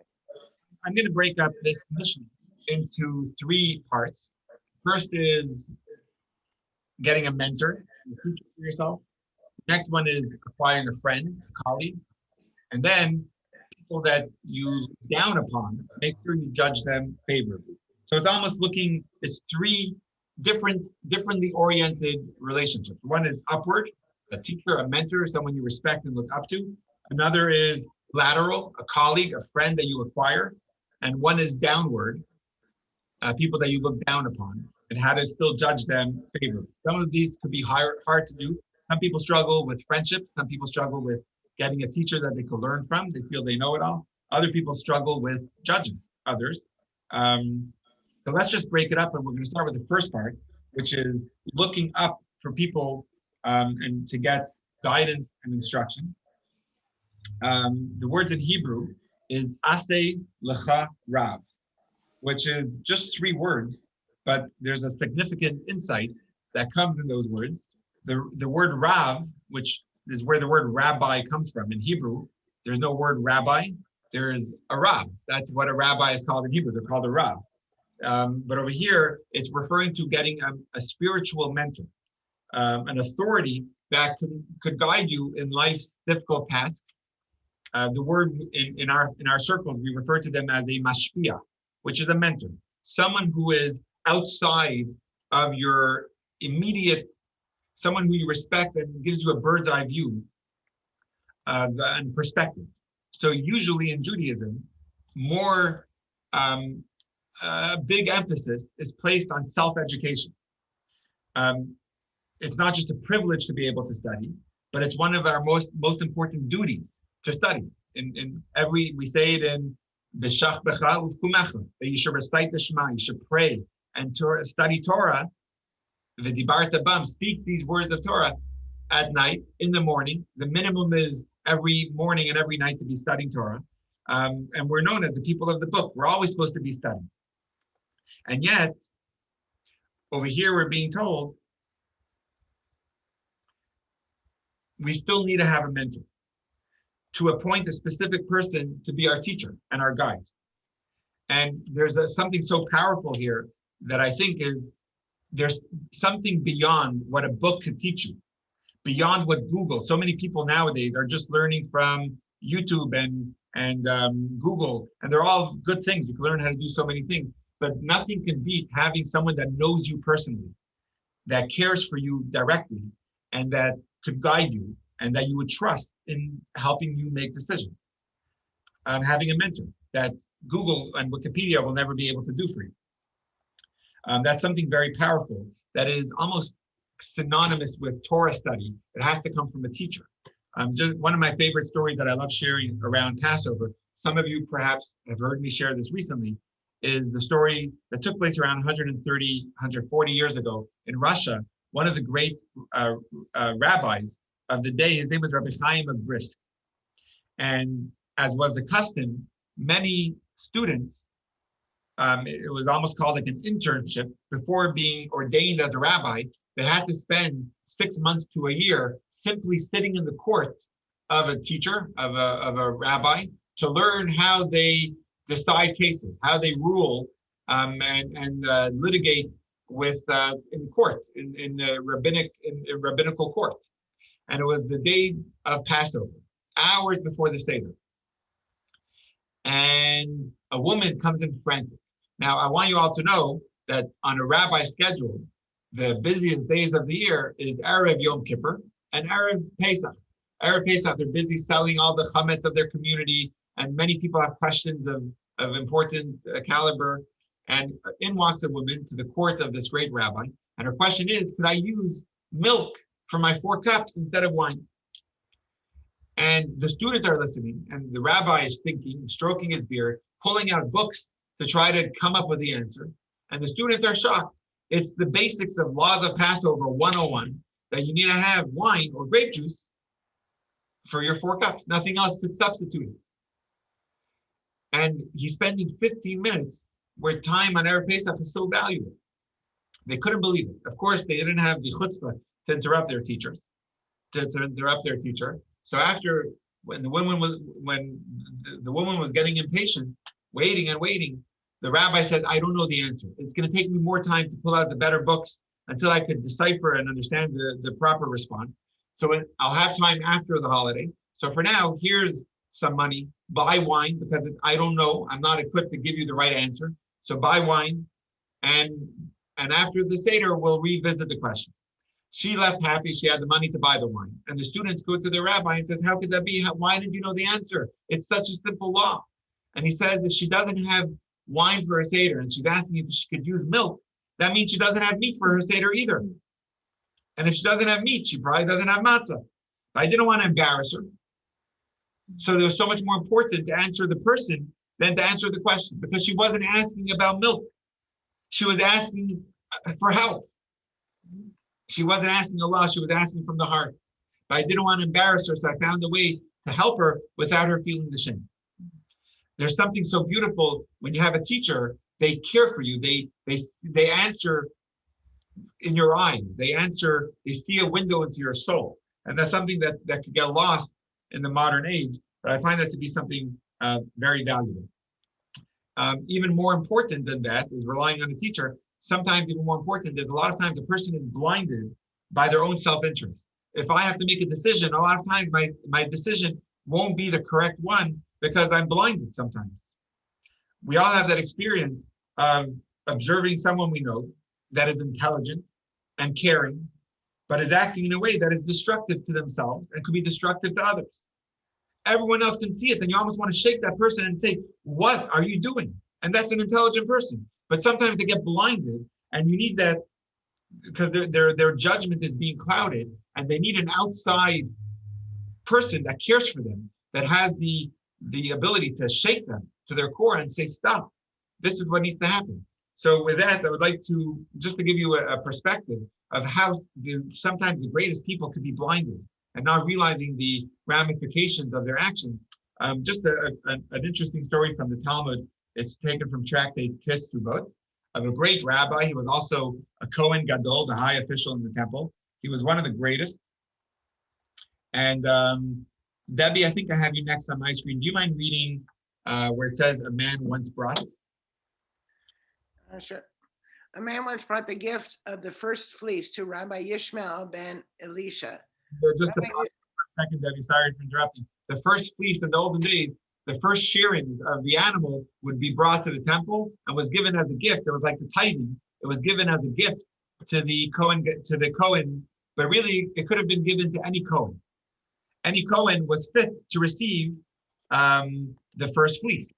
Speaker 3: I'm going to break up this mission into 3 parts. First is getting a mentor, a teacher for yourself. Next one is acquiring a friend, a colleague. And then people that you look down upon, make sure you judge them favorably. So it's almost looking, it's 3 differently oriented relationships. One is upward, a teacher, a mentor, someone you respect and look up to. Another is lateral, a colleague, a friend that you acquire. And one is downward, people that you look down upon, and how to still judge them favorably. Some of these could be hard to do. Some people struggle with friendship. Some people struggle with getting a teacher that they could learn from. They feel they know it all. Other people struggle with judging others. So let's just break it up, and we're going to start with the first part, which is looking up for people and to get guidance and instruction. The words in Hebrew is Aseh Lecha Rav, which is just 3 words, but there's a significant insight that comes in those words. The word Rav, which is where the word rabbi comes from in Hebrew, there's no word rabbi, there's a Rav. That's what a rabbi is called in Hebrew. They're called a Rav. But over here, it's referring to getting a spiritual mentor, an authority that could guide you in life's difficult tasks. The word in our circles, we refer to them as a mashpia, which is a mentor, someone who is outside of your immediate, someone who you respect and gives you a bird's eye view and perspective. So usually in Judaism, more big emphasis is placed on self-education. It's not just a privilege to be able to study, but it's one of our most important duties to study. In every, we say it in B'shach B'cha Uvkumecha, that you should recite the Shema, you should pray and study Torah, V'dibarta bam, speak these words of Torah at night, in the morning. The minimum is every morning and every night to be studying Torah. And we're known as the people of the book. We're always supposed to be studying. And yet, over here we're being told we still need to have a mentor, to appoint a specific person to be our teacher and our guide. And there's something so powerful here that I think is there's something beyond what a book could teach you, beyond what Google. So many people nowadays are just learning from YouTube and Google, and they're all good things. You can learn how to do so many things, but nothing can beat having someone that knows you personally, that cares for you directly, and that could guide you, and that you would trust in helping you make decisions. Having a mentor that Google and Wikipedia will never be able to do for you. That's something very powerful that is almost synonymous with Torah study. It has to come from a teacher. Just one of my favorite stories that I love sharing around Passover, some of you perhaps have heard me share this recently, is the story that took place around 130, 140 years ago in Russia. One of the great rabbis of the day, his name was Rabbi Chaim of Brisk. And as was the custom, many students, it was almost called like an internship, before being ordained as a rabbi, they had to spend 6 months to a year simply sitting in the court of a teacher, of a rabbi, to learn how they decide cases, how they rule and litigate with in court, in rabbinical court. And it was the day of Passover, hours before the Seder. And a woman comes in frantic. Now, I want you all to know that on a rabbi schedule, the busiest days of the year is Erev Yom Kippur and Erev Pesach. Erev Pesach, they're busy selling all the chametz of their community, and many people have questions of important caliber. And in walks a woman to the court of this great rabbi, and her question is, could I use milk for my 4 cups instead of wine? And the students are listening, and the rabbi is thinking, stroking his beard, pulling out books to try to come up with the answer. And the students are shocked. It's the basics of laws of Passover 101 that you need to have wine or grape juice for your 4 cups. Nothing else could substitute it. And he's spending 15 minutes where time on Erev Pesach is so valuable. They couldn't believe it. Of course, they didn't have the chutzpah to interrupt their teacher. So after, when the woman was getting impatient, waiting and waiting, the rabbi said, I don't know the answer. It's going to take me more time to pull out the better books until I could decipher and understand the proper response. So I'll have time after the holiday. So for now, here's some money, buy wine, because I don't know. I'm not equipped to give you the right answer. So buy wine, and after the Seder, we'll revisit the question. She left happy. She had the money to buy the wine. And the students go to the rabbi and says, how could that be? Why did you know the answer? It's such a simple law. And he says that she doesn't have wine for her Seder, and she's asking if she could use milk. That means she doesn't have meat for her Seder either. And if she doesn't have meat, she probably doesn't have matzah. I didn't want to embarrass her. So it was so much more important to answer the person than to answer the question, because she wasn't asking about milk. She was asking for help. She wasn't asking Allah, she was asking from the heart. But I didn't want to embarrass her, so I found a way to help her without her feeling the shame. There's something so beautiful when you have a teacher, they care for you. They answer in your eyes. They see a window into your soul. And that's something that could get lost in the modern age, but I find that to be something very valuable. Even more important than that is relying on a teacher. Sometimes even more important is a lot of times a person is blinded by their own self-interest. If I have to make a decision, a lot of times my decision won't be the correct one because I'm blinded sometimes. We all have that experience of observing someone we know that is intelligent and caring, but is acting in a way that is destructive to themselves and could be destructive to others. Everyone else can see it, then you almost want to shake that person and say, what are you doing? And that's an intelligent person. But sometimes they get blinded, and you need that because their judgment is being clouded, and they need an outside person that cares for them, that has the ability to shake them to their core and say, stop, this is what needs to happen. So with that, I would like to just to give you a perspective of how sometimes the greatest people could be blinded and not realizing the ramifications of their actions. Just an interesting story from the Talmud. It's taken from tractate Avot of a great rabbi. He was also a Kohen Gadol, the high official in the temple. He was one of the greatest. And Debbie, I think I have you next on my screen. Do you mind reading where it says a man once brought?
Speaker 9: Sure. A man once brought the gift of the first fleece to Rabbi Yishmael ben Elisha.
Speaker 3: Just a second, Debbie, sorry for interrupting. The first fleece in the olden days, the first shearing of the animal would be brought to the temple and was given as a gift. It was like the tithing. It was given as a gift to the Kohen, but really it could have been given to any Kohen. Any Kohen was fit to receive the first fleece,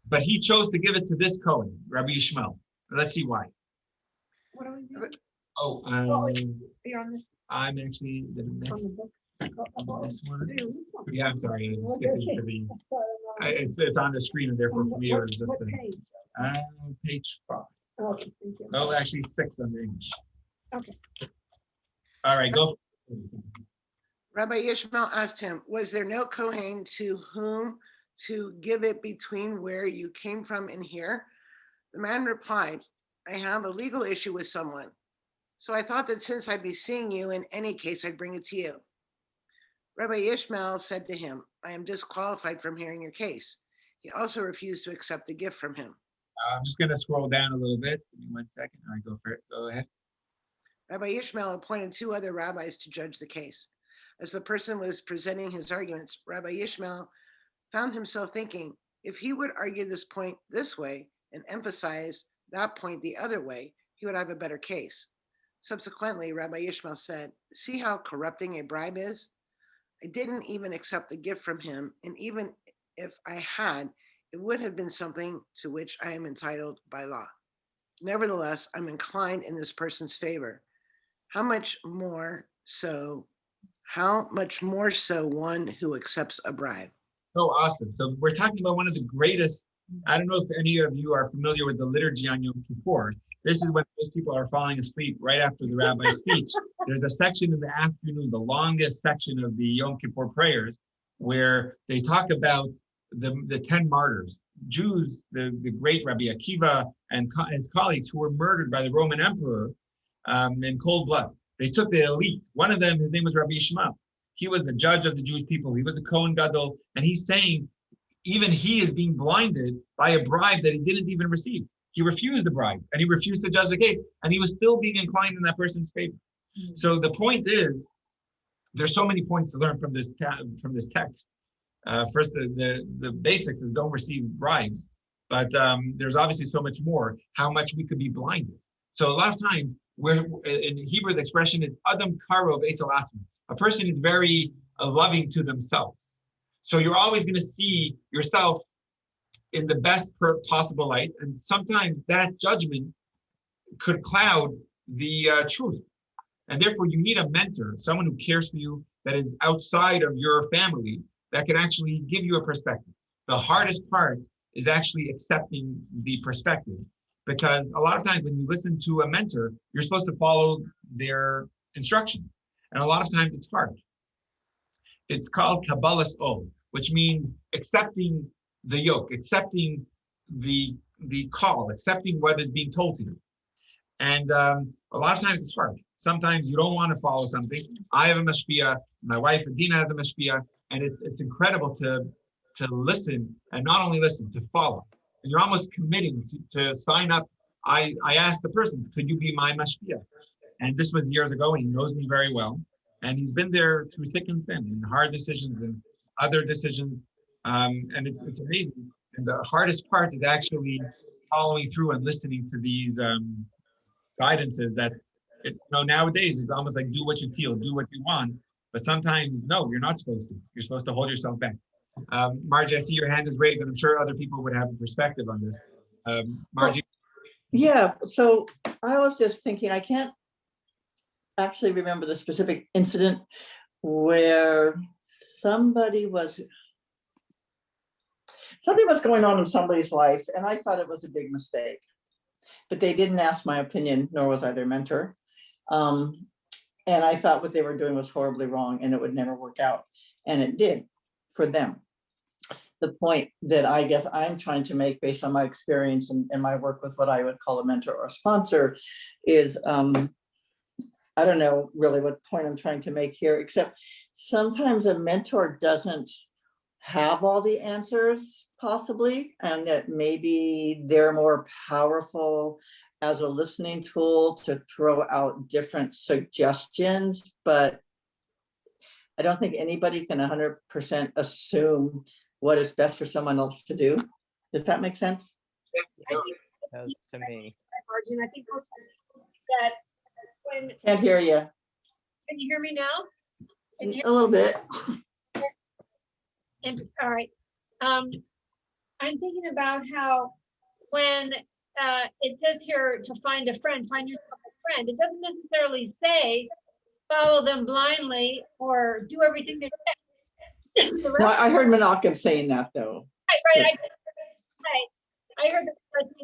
Speaker 3: but he chose to give it to this Kohen, Rabbi Yishmael. Let's see why.
Speaker 5: What are we doing?
Speaker 3: Oh,
Speaker 5: You're on this,
Speaker 3: I'm actually the
Speaker 5: on
Speaker 3: next.
Speaker 5: the book.
Speaker 3: This one.
Speaker 5: Ew.
Speaker 3: Yeah, I'm sorry. I'm skipping to the.
Speaker 5: Okay.
Speaker 3: It's on the screen, and therefore for me it was just
Speaker 5: What
Speaker 3: the
Speaker 5: page?
Speaker 3: page 5.
Speaker 5: Okay, thank you.
Speaker 3: Oh, actually 6 under English.
Speaker 5: Okay.
Speaker 3: All right, go.
Speaker 9: Rabbi Yishmael asked him, was there no Kohen to whom to give it between where you came from and here? The man replied, I have a legal issue with someone. So I thought that since I'd be seeing you, in any case, I'd bring it to you. Rabbi Yishmael said to him, I am disqualified from hearing your case. He also refused to accept the gift from him.
Speaker 3: I'm just going to scroll down a little bit. Give me 1 second. All right, go for it. Go ahead.
Speaker 9: Rabbi Yishmael appointed 2 other rabbis to judge the case. As the person was presenting his arguments, Rabbi Yishmael found himself thinking, if he would argue this point this way and emphasize that point the other way, he would have a better case. Subsequently, Rabbi Ishmael said, "See how corrupting a bribe is? I didn't even accept the gift from him, and even if I had, it would have been something to which I am entitled by law. Nevertheless, I'm inclined in this person's favor. How much more so? How much more so one who accepts a bribe?"
Speaker 3: So awesome. So we're talking about one of the greatest. I don't know if any of you are familiar with the liturgy on Yom Kippur. This is when most people are falling asleep right after the rabbi's speech. There's a section in the afternoon, the longest section of the Yom Kippur prayers, where they talk about the 10 martyrs, Jews, the great Rabbi Akiva and his colleagues who were murdered by the Roman emperor in cold blood. They took the elite. One of them, his name was Rabbi Ishmael. He was the judge of the Jewish people. He was the Kohen Gadol, and he's saying even he is being blinded by a bribe that he didn't even receive. He refused the bribe, and he refused to judge the case, and he was still being inclined in that person's favor. So the point is, there's so many points to learn from this text. First, the basics is don't receive bribes, but there's obviously so much more. How much we could be blinded. So a lot of times, where in Hebrew the expression is Adam Karov Eitzel Atzmo. A person is very loving to themselves. So you're always going to see yourself in the best possible light, and sometimes that judgment could cloud the truth. And therefore, you need a mentor, someone who cares for you, that is outside of your family, that can actually give you a perspective. The hardest part is actually accepting the perspective, because a lot of times when you listen to a mentor, you're supposed to follow their instruction. And a lot of times it's hard. It's called Kabbalas Ol, which means accepting the yoke, accepting the call, accepting what is being told to you. And a lot of times it's hard. Sometimes you don't want to follow something. I have a mashpia, my wife Adina has a mashpia, and it's incredible to listen, and not only listen, to follow. And you're almost committing to sign up. I asked the person, could you be my mashpia? And this was years ago, and he knows me very well. And he's been there through thick and thin, in hard decisions and other decisions. And it's amazing. And the hardest part is actually following through and listening to these guidances that, nowadays it's almost like do what you feel, do what you want. But sometimes, no, you're not supposed to. You're supposed to hold yourself back. Margie, I see your hand is raised, and I'm sure other people would have a perspective on this. Margie?
Speaker 8: Yeah, so I was just thinking, I can't actually remember the specific incident where something was going on in somebody's life, and I thought it was a big mistake. But they didn't ask my opinion, nor was I their mentor. And I thought what they were doing was horribly wrong, and it would never work out. And it did for them. The point that I guess I'm trying to make based on my experience and my work with what I would call a mentor or a sponsor is, I don't know really what point I'm trying to make here, except sometimes a mentor doesn't have all the answers possibly, and that maybe they're more powerful as a listening tool to throw out different suggestions, but I don't think anybody can 100% assume what is best for someone else to do. Does that make sense?
Speaker 7: I think it does to me.
Speaker 5: Margin, I think also that when,
Speaker 8: Can't hear you.
Speaker 5: can you hear me now? Can you
Speaker 8: A little bit.
Speaker 5: And all right. I'm thinking about how when it says here to find a friend, find yourself a friend, it doesn't necessarily say follow them blindly or do everything they say.
Speaker 8: No, I heard Menachem saying that though.
Speaker 5: Right. I heard that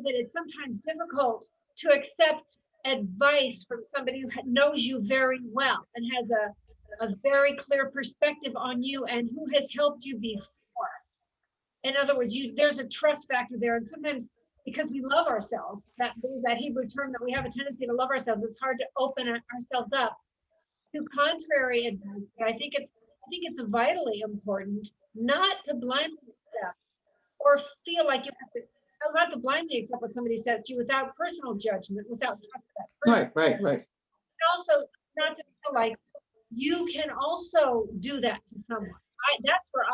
Speaker 5: it's sometimes difficult to accept advice from somebody who knows you very well and has a very clear perspective on you and who has helped you before. In other words, there's a trust factor there, and sometimes because we love ourselves, that Hebrew term that we have a tendency to love ourselves, it's hard to open ourselves up to contrary advice. I think it's vitally important not to blindly accept or feel like you have to, not to blindly accept what somebody says to you without personal judgment, without trust that person.
Speaker 8: Right.
Speaker 5: And also not to feel like you can also do that to someone. That's where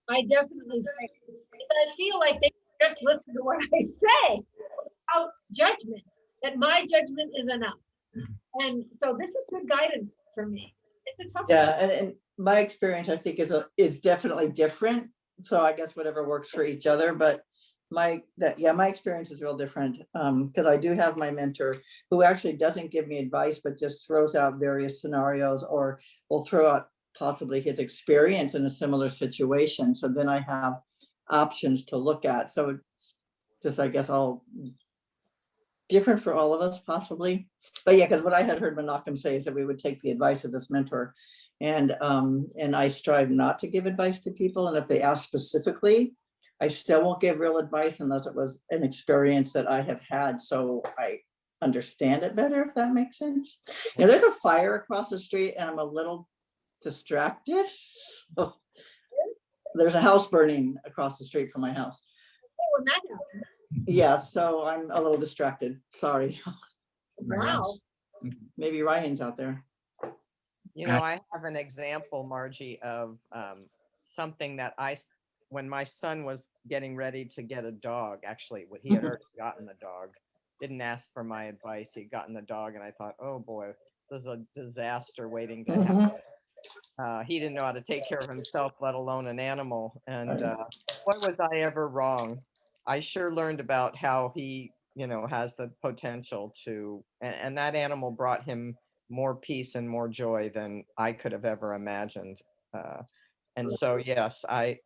Speaker 5: I definitely think. I feel like they just listen to what I say without judgment, that my judgment is enough. And so this is good guidance for me. It's a tough one.
Speaker 8: Yeah, and my experience, I think, is definitely different. So I guess whatever works for each other, but my experience is real different. Because I do have my mentor who actually doesn't give me advice, but just throws out various scenarios, or will throw out possibly his experience in a similar situation. So then I have options to look at. So it's just, I guess, all different for all of us, possibly. But yeah, because what I had heard Menachem say is that we would take the advice of this mentor, and I strive not to give advice to people. And if they ask specifically, I still won't give real advice unless it was an experience that I have had, so I understand it better, if that makes sense. You know, there's a fire across the street, and I'm a little distracted. So there's a house burning across the street from my house.
Speaker 5: When that happens.
Speaker 8: Yeah, so I'm a little distracted. Sorry.
Speaker 5: Wow.
Speaker 8: Maybe Ryan's out there.
Speaker 7: You know, I have an example, Margie, of something that when my son was getting ready to get a dog, actually, he had already gotten the dog, didn't ask for my advice. He'd gotten the dog, and I thought, oh boy, this is a disaster waiting to happen. He didn't know how to take care of himself, let alone an animal. And boy, was I ever wrong. I sure learned about how he, you know, has the potential to, and that animal brought him more peace and more joy than I could have ever imagined. And so, yes, I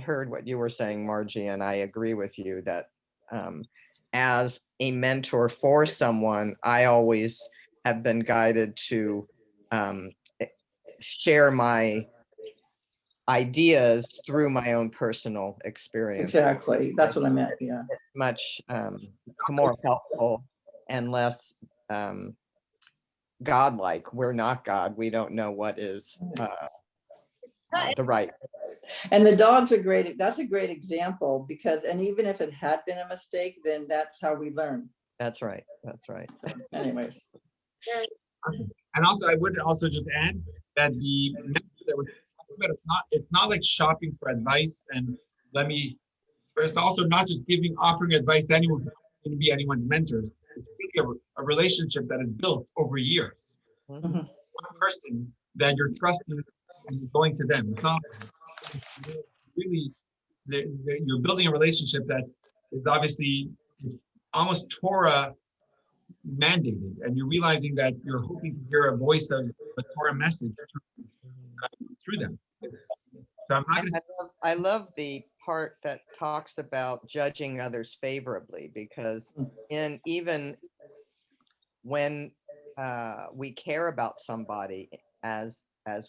Speaker 7: heard what you were saying, Margie, and I agree with you that as a mentor for someone, I always have been guided to share my ideas through my own personal experience.
Speaker 8: Exactly. That's what I meant. Yeah.
Speaker 7: Much more helpful and less godlike. We're not God. We don't know what is the right.
Speaker 8: And the dog's that's a great example, because, and even if it had been a mistake, then that's how we learn.
Speaker 7: That's right. That's right.
Speaker 8: Anyways.
Speaker 3: Awesome. And also, I would also just add that the method that we're talking about, it's not like shopping for advice. And but it's also not just offering advice to anyone who's going to be anyone's mentors. It's really a relationship that is built over years.
Speaker 8: Mhm.
Speaker 3: One person that you're trusting and you're going to them. It's not really, you're building a relationship that is obviously almost Torah mandated, and you're realizing that you're hoping to hear a voice of a Torah message through them. So I'm not gonna...
Speaker 7: I love the part that talks about judging others favorably, because even when we care about somebody as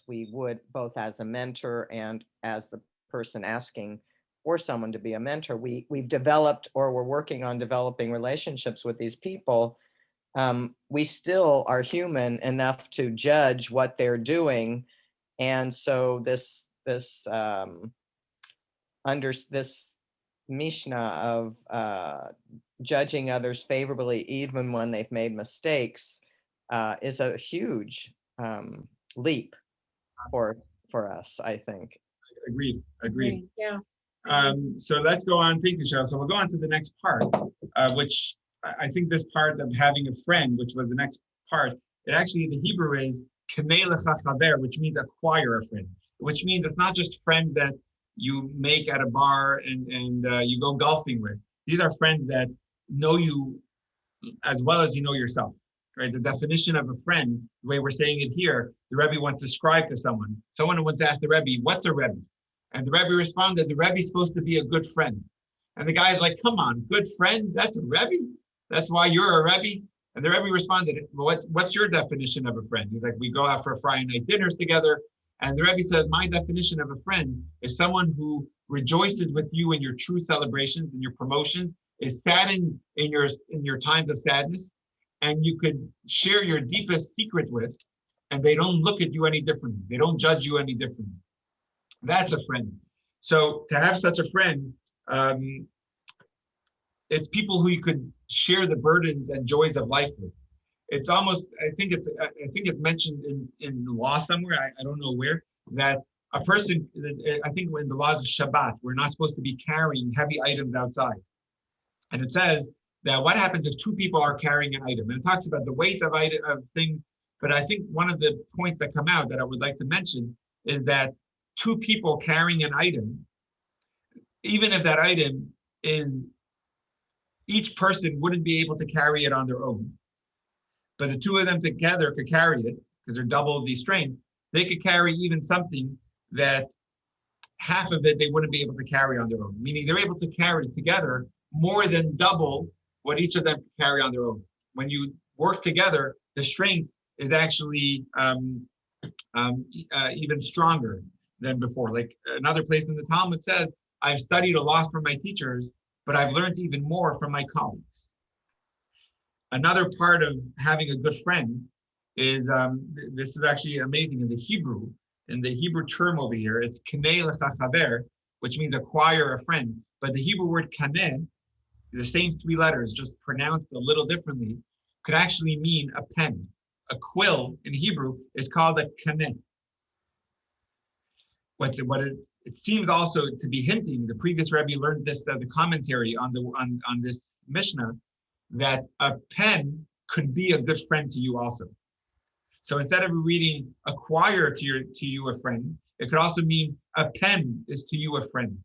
Speaker 7: we would both as a mentor and as the person asking for someone to be a mentor, we've developed, or we're working on developing relationships with these people. We still are human enough to judge what they're doing. And so this Mishnah of judging others favorably even when they've made mistakes is a huge leap for us, I think.
Speaker 3: Agreed.
Speaker 5: Yeah.
Speaker 3: So let's go on. Thank you, Cheryl. So we'll go on to the next part, which I think this part of having a friend, which was the next part, it actually, the Hebrew is kamei lecha chaver, which means acquire a friend, which means it's not just friend that you make at a bar and you go golfing with. These are friends that know you as well as you know yourself, right? The definition of a friend, the way we're saying it here, the Rebbe once described to someone. Someone once asked the Rebbe, what's a Rebbe? And the Rebbe responded, the Rebbe's supposed to be a good friend. And the guy's like, come on, good friend? That's a Rebbe? That's why you're a Rebbe? And the Rebbe responded, well, what's your definition of a friend? He's like, we go out for Friday night dinners together. And the Rebbe says, my definition of a friend is someone who rejoices with you in your true celebrations and your promotions, is saddened in your times of sadness, and you could share your deepest secret with, and they don't look at you any differently. They don't judge you any differently. That's a friend. So to have such a friend, it's people who you could share the burdens and joys of life with. It's almost, I think it's mentioned in law somewhere, I don't know where, that a person, I think in the laws of Shabbat, we're not supposed to be carrying heavy items outside. And it says that what happens if two people are carrying an item? And it talks about the weight of things. But I think one of the points that come out that I would like to mention is that two people carrying an item, even if that item is, each person wouldn't be able to carry it on their own. But the two of them together could carry it because they're double the strength. They could carry even something that half of it they wouldn't be able to carry on their own, meaning they're able to carry together more than double what each of them can carry on their own. When you work together, the strength is actually even stronger than before. Like another place in the Talmud says, I've studied a lot from my teachers, but I've learned even more from my colleagues. Another part of having a good friend is, this is actually amazing in the Hebrew term over here, it's kaneh lecha chaver, which means acquire a friend. But the Hebrew word kaneh, the same three letters, just pronounced a little differently, could actually mean a pen. A quill in Hebrew is called a kaneh. It seems also to be hinting, the previous Rebbe learned this as a commentary on this Mishnah, that a pen could be a good friend to you also. So instead of reading acquire to you a friend, it could also mean a pen is to you a friend.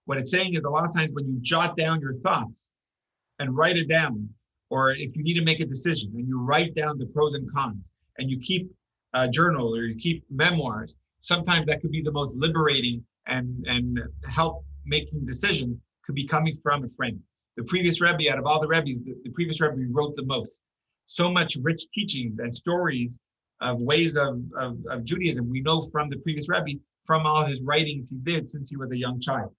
Speaker 3: What it's saying is a lot of times when you jot down your thoughts and write it down, or if you need to make a decision and you write down the pros and cons and you keep a journal or you keep memoirs, sometimes that could be the most liberating and help making decisions could be coming from a friend. The previous Rebbe, out of all the Rebbes, the previous Rebbe wrote the most. So much rich teachings and stories of ways of Judaism we know from the previous Rebbe, from all his writings he did since he was a young child.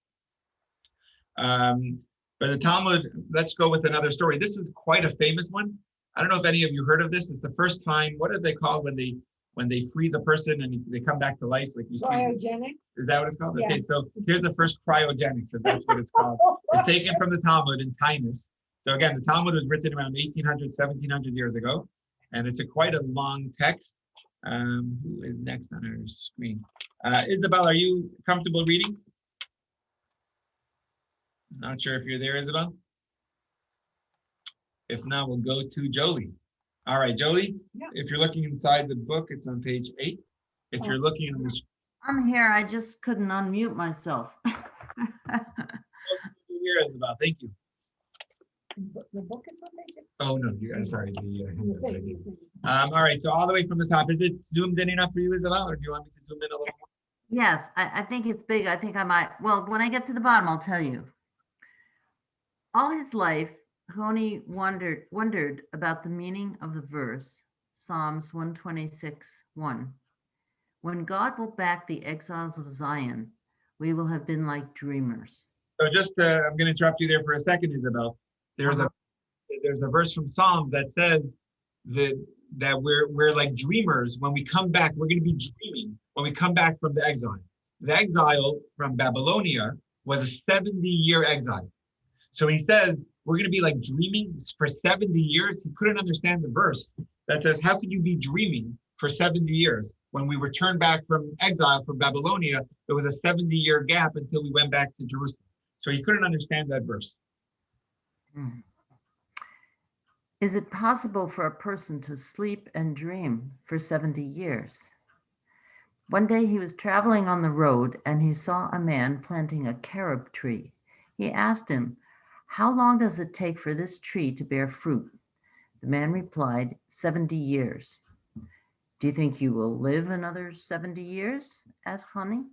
Speaker 3: But the Talmud, let's go with another story. This is quite a famous one. I don't know if any of you heard of this. It's the first time, what do they call when they freeze a person and they come back to life, like you see?
Speaker 5: Cryogenic.
Speaker 3: Is that what it's called?
Speaker 5: Yeah.
Speaker 3: Okay, so here's the first cryogenics, if that's what it's called. It's taken from the Talmud in Tainus. So again, the Talmud was written around 1800, 1700 years ago, and it's quite a long text. Who is next on our screen? Isabel, are you comfortable reading? Not sure if you're there, Isabel. If not, we'll go to Jolie. All right, Jolie,
Speaker 5: Yeah.
Speaker 3: If you're looking inside the book, it's on page 8. If you're looking on this,
Speaker 10: I'm here. I just couldn't unmute myself.
Speaker 3: here, Isabel, thank you.
Speaker 5: The book is on page 8.
Speaker 3: Oh, no, I'm sorry. All right, so all the way from the top, is it zoomed in enough for you, Isabel, or do you want me to zoom in a little more?
Speaker 10: Yes, I think it's big. I think I might. Well, when I get to the bottom, I'll tell you. All his life, Honi wondered about the meaning of the verse, Psalms 126:1. When God will back the exiles of Zion, we will have been like dreamers.
Speaker 3: So just, I'm going to interrupt you there for a second, Isabel. There's a verse from Psalms that says that we're like dreamers. When we come back, we're going to be dreaming when we come back from the exile. The exile from Babylonia was a 70-year exile. So he says, we're going to be like dreaming for 70 years. He couldn't understand the verse that says, how could you be dreaming for 70 years? When we returned back from exile from Babylonia, there was a 70-year gap until we went back to Jerusalem. So he couldn't understand that verse.
Speaker 10: Is it possible for a person to sleep and dream for 70 years? One day he was traveling on the road and he saw a man planting a carob tree. He asked him, "How long does it take for this tree to bear fruit?" The man replied, 70 years. "Do you think you will live another 70 years?" asked Hani.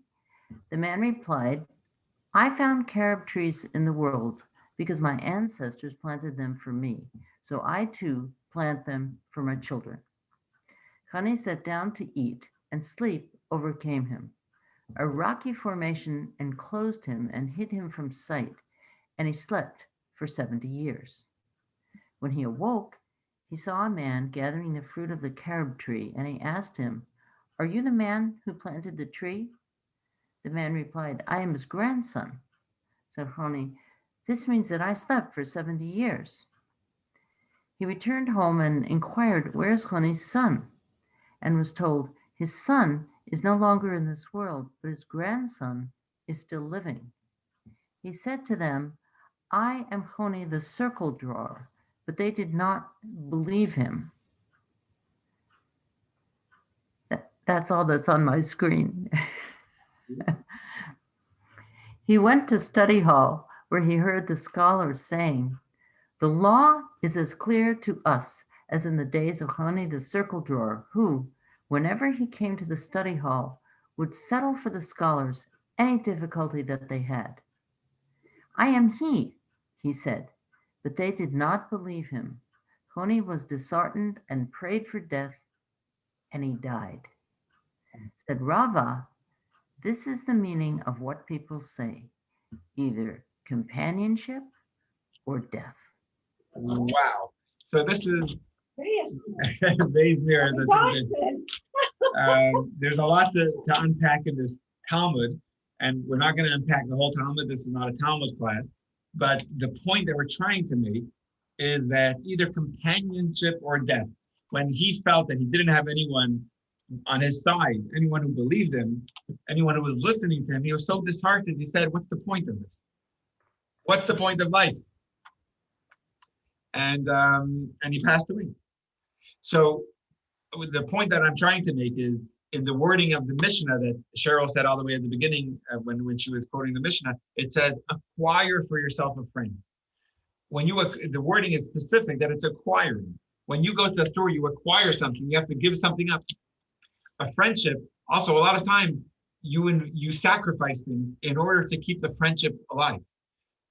Speaker 10: The man replied, "I found carob trees in the world because my ancestors planted them for me. So I too plant them for my children." Hani sat down to eat and sleep overcame him. A rocky formation enclosed him and hid him from sight, and he slept for 70 years. When he awoke, he saw a man gathering the fruit of the carob tree, and he asked him, "Are you the man who planted the tree?" The man replied, "I am his grandson." Said Hani, "This means that I slept for 70 years. He returned home and inquired, "Where's Hani's son?" and was told, "His son is no longer in this world, but his grandson is still living. He said to them, I am Honi the circle drawer, but they did not believe him. That's all that's on my screen. He went to study hall where he heard the scholars saying, the law is as clear to us as in the days of Honi the circle drawer, who, whenever he came to the study hall, would settle for the scholars any difficulty that they had. I am he said, but they did not believe him. Honi was disheartened and prayed for death, and he died. Said Rava, this is the meaning of what people say, either companionship or death.
Speaker 3: Wow. So this is
Speaker 5: Yes.
Speaker 3: Bayes mirror.
Speaker 5: Exhausted.
Speaker 3: There's a lot to unpack in this Talmud, and we're not going to unpack the whole Talmud. This is not a Talmud class. But the point that we're trying to make is that either companionship or death. When he felt that he didn't have anyone on his side, anyone who believed him, anyone who was listening to him, he was so disheartened. He said, what's the point of this? What's the point of life? And he passed away. So the point that I'm trying to make is in the wording of the Mishnah that Cheryl said all the way at the beginning when she was quoting the Mishnah, it said, acquire for yourself a friend. When the wording is specific that it's acquiring. When you go to a store, you acquire something, you have to give something up. A friendship, also a lot of times you sacrifice things in order to keep the friendship alive.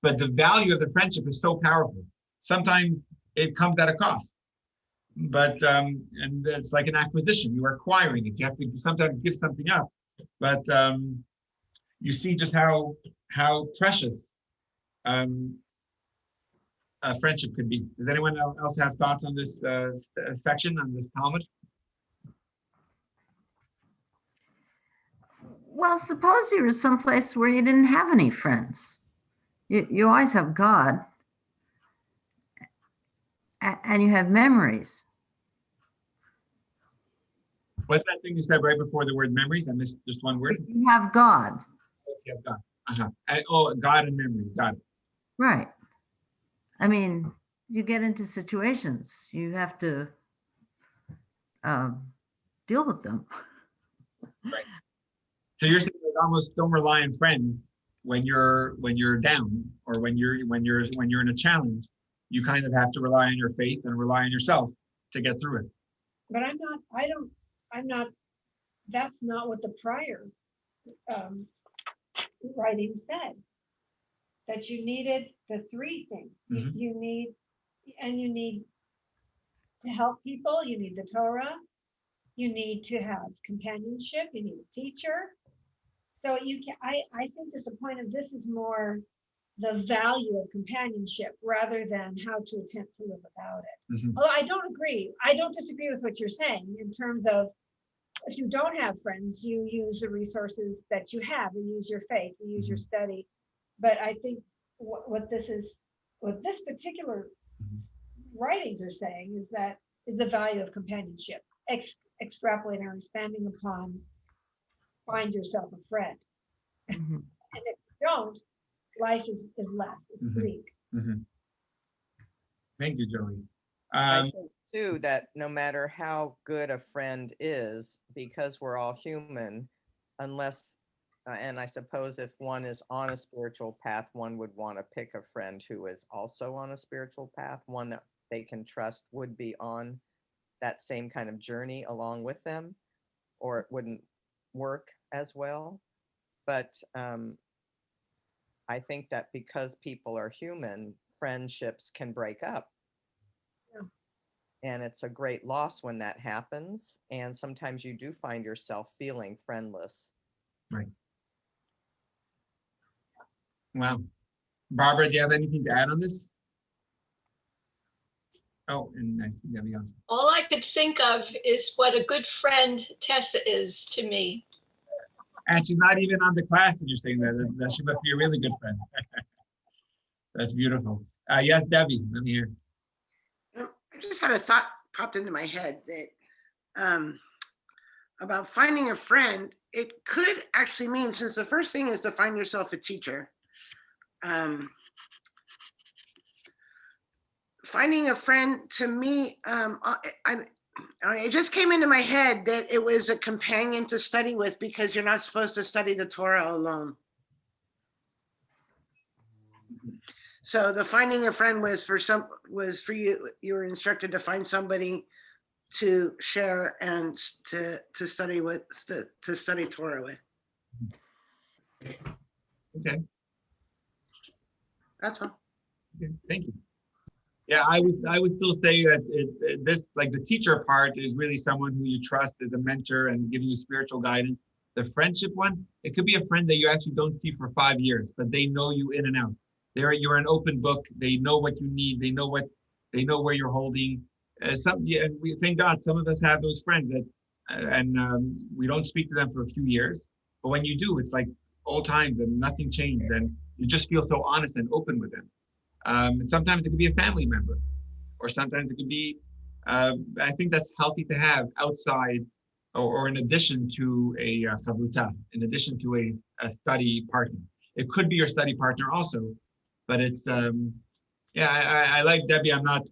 Speaker 3: But the value of the friendship is so powerful. Sometimes it comes at a cost. But and it's like an acquisition. You are acquiring it. You have to sometimes give something up. But you see just how precious a friendship could be. Does anyone else have thoughts on this section, on this Talmud?
Speaker 10: Well, suppose you were someplace where you didn't have any friends. You always have God, and you have memories.
Speaker 3: What's that thing you said right before the word memories? I missed just one word.
Speaker 10: You have God.
Speaker 3: You have God. Oh, God and memories. Got it.
Speaker 10: Right. I mean, you get into situations, you have to deal with them.
Speaker 3: Right. So you're saying that almost don't rely on friends when you're down or when you're in a challenge. You kind of have to rely on your faith and rely on yourself to get through it.
Speaker 5: But that's not what the prior writing said. That you needed the three things.
Speaker 3: Mm-hmm.
Speaker 5: You need to help people, you need the Torah, you need to have companionship, you need a teacher. So I think that the point of this is more the value of companionship rather than how to attempt to live without it.
Speaker 3: Mm-hmm.
Speaker 5: Although I don't disagree with what you're saying in terms of if you don't have friends, you use the resources that you have, you use your faith, you use your study. But I think what this particular writings are saying is the value of companionship, extrapolating or expanding upon find yourself a friend.
Speaker 10: Mm-hmm.
Speaker 5: And if you don't, life is less, it's bleak.
Speaker 3: Mm-hmm. Thank you, Joey.
Speaker 7: I think too that no matter how good a friend is, because we're all human, unless and I suppose if one is on a spiritual path, one would want to pick a friend who is also on a spiritual path, one that they can trust would be on that same kind of journey along with them, or it wouldn't work as well. But I think that because people are human, friendships can break up. And it's a great loss when that happens. And sometimes you do find yourself feeling friendless.
Speaker 3: Right. Wow. Barbara, do you have anything to add on this? Oh, and I see Debbie also.
Speaker 4: All I could think of is what a good friend Tessa is to me.
Speaker 3: And she's not even on the class and you're saying that she must be a really good friend. That's beautiful. Yes, Debbie, let me hear.
Speaker 9: I just had a thought popped into my head that about finding a friend, it could actually mean, since the first thing is to find yourself a teacher, finding a friend to me, it just came into my head that it was a companion to study with, because you're not supposed to study the Torah alone. So the finding a friend was for you. You were instructed to find somebody to share and to study with, to study Torah with.
Speaker 3: Okay.
Speaker 9: That's all.
Speaker 3: Okay, thank you. Yeah, I would still say that this, like the teacher part, is really someone who you trust as a mentor and giving you spiritual guidance. The friendship one, it could be a friend that you actually don't see for 5 years, but they know you in and out. You're an open book. They know what you need. They know where you're holding. We thank God some of us have those friends that, we don't speak to them for a few years, but when you do, it's like old times and nothing changed, and you just feel so honest and open with them. Sometimes it could be a family member, or sometimes it could be, I think that's healthy to have outside, or in addition to a chavruta, in addition to a study partner. It could be your study partner also, but it's, yeah, I like Debbie. I'm not,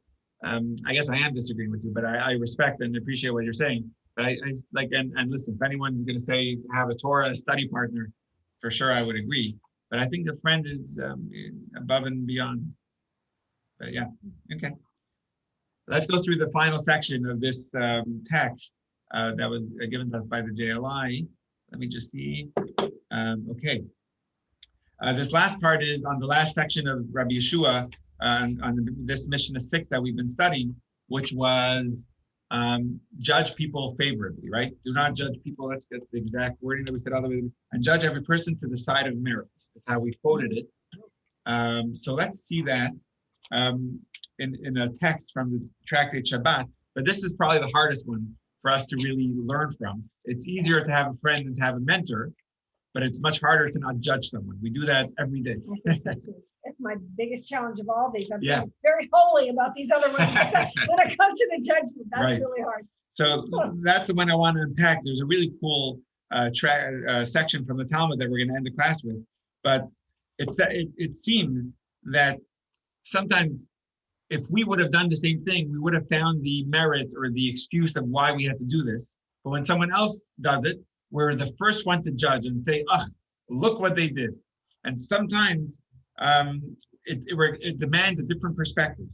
Speaker 3: I guess I am disagreeing with you, but I respect and appreciate what you're saying. But I like, and listen, if anyone's going to say have a Torah study partner, for sure I would agree. But I think the friend is above and beyond. But yeah, okay. Let's go through the final section of this text that was given to us by the JLI. Let me just see. Okay. This last part is on the last section of Rabbi Yeshua on this Mishnah 6 that we've been studying, which was judge people favorably, right? Do not judge people. Let's get the exact wording that we said all the way, and judge every person to the side of merit. That's how we quoted it. So let's see that in a text from the tractate Shabbat, but this is probably the hardest one for us to really learn from. It's easier to have a friend than to have a mentor, but it's much harder to not judge someone. We do that every day.
Speaker 5: That's my biggest challenge of all these. I'm
Speaker 3: very
Speaker 5: holy about these other ones. When it comes to the judgment, that's really hard.
Speaker 3: So that's the one I want to unpack. There's a really cool section from the Talmud that we're going to end the class with, but it seems that sometimes if we would have done the same thing, we would have found the merit or the excuse of why we had to do this. But when someone else does it, we're the first one to judge and say, "Oh, look what they did." And sometimes it demands a different perspective.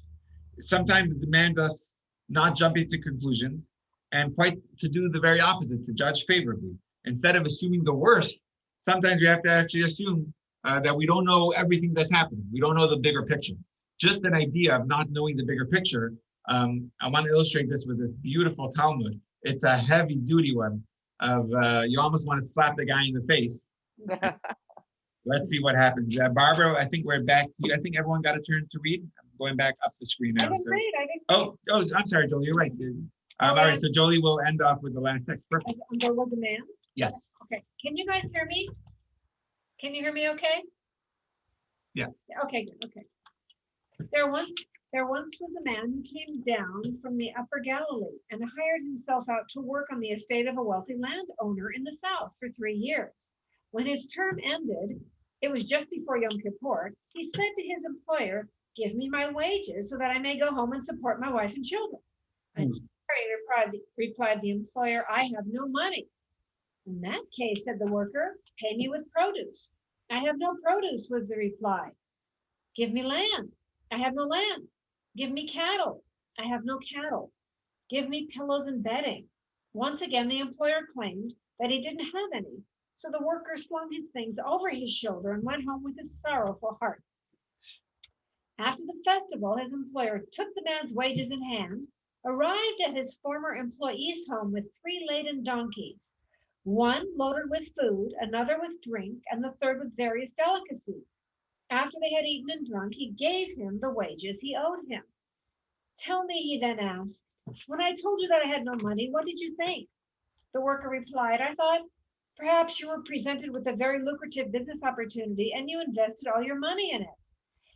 Speaker 3: Sometimes it demands us not jumping to conclusions and quite to do the very opposite, to judge favorably. Instead of assuming the worst, sometimes we have to actually assume that we don't know everything that's happening. We don't know the bigger picture. Just an idea of not knowing the bigger picture. I want to illustrate this with this beautiful Talmud. It's a heavy duty one of you almost want to slap the guy in the face. Let's see what happens. Barbara, I think we're back to you. I think everyone got a turn to read. I'm going back up the screen now.
Speaker 5: I didn't read.
Speaker 3: Oh, I'm sorry, Jolie, you're right. All right, so Jolie will end off with the last text. Perfect.
Speaker 5: There was a man?
Speaker 3: Yes.
Speaker 5: Okay, can you guys hear me? Can you hear me okay?
Speaker 3: Yeah.
Speaker 5: Okay, good, okay. There once was a man who came down from the upper Galilee and hired himself out to work on the estate of a wealthy landowner in the south for 3 years. When his term ended, it was just before Yom Kippur, he said to his employer, "Give me my wages so that I may go home and support my wife and children." And replied the employer, "I have no money." "In that case," said the worker, "pay me with produce." "I have no produce," was the reply. "Give me land." "I have no land." "Give me cattle." "I have no cattle." "Give me pillows and bedding." Once again, the employer claimed that he didn't have any. So the worker slung his things over his shoulder and went home with a sorrowful heart. After the festival, his employer took the man's wages in hand, arrived at his former employee's home with 3 laden donkeys, one loaded with food, another with drink, and the third with various delicacies. After they had eaten and drunk, he gave him the wages he owed him. "Tell me," he then asked, "when I told you that I had no money, what did you think?" The worker replied, "I thought perhaps you were presented with a very lucrative business opportunity and you invested all your money in it.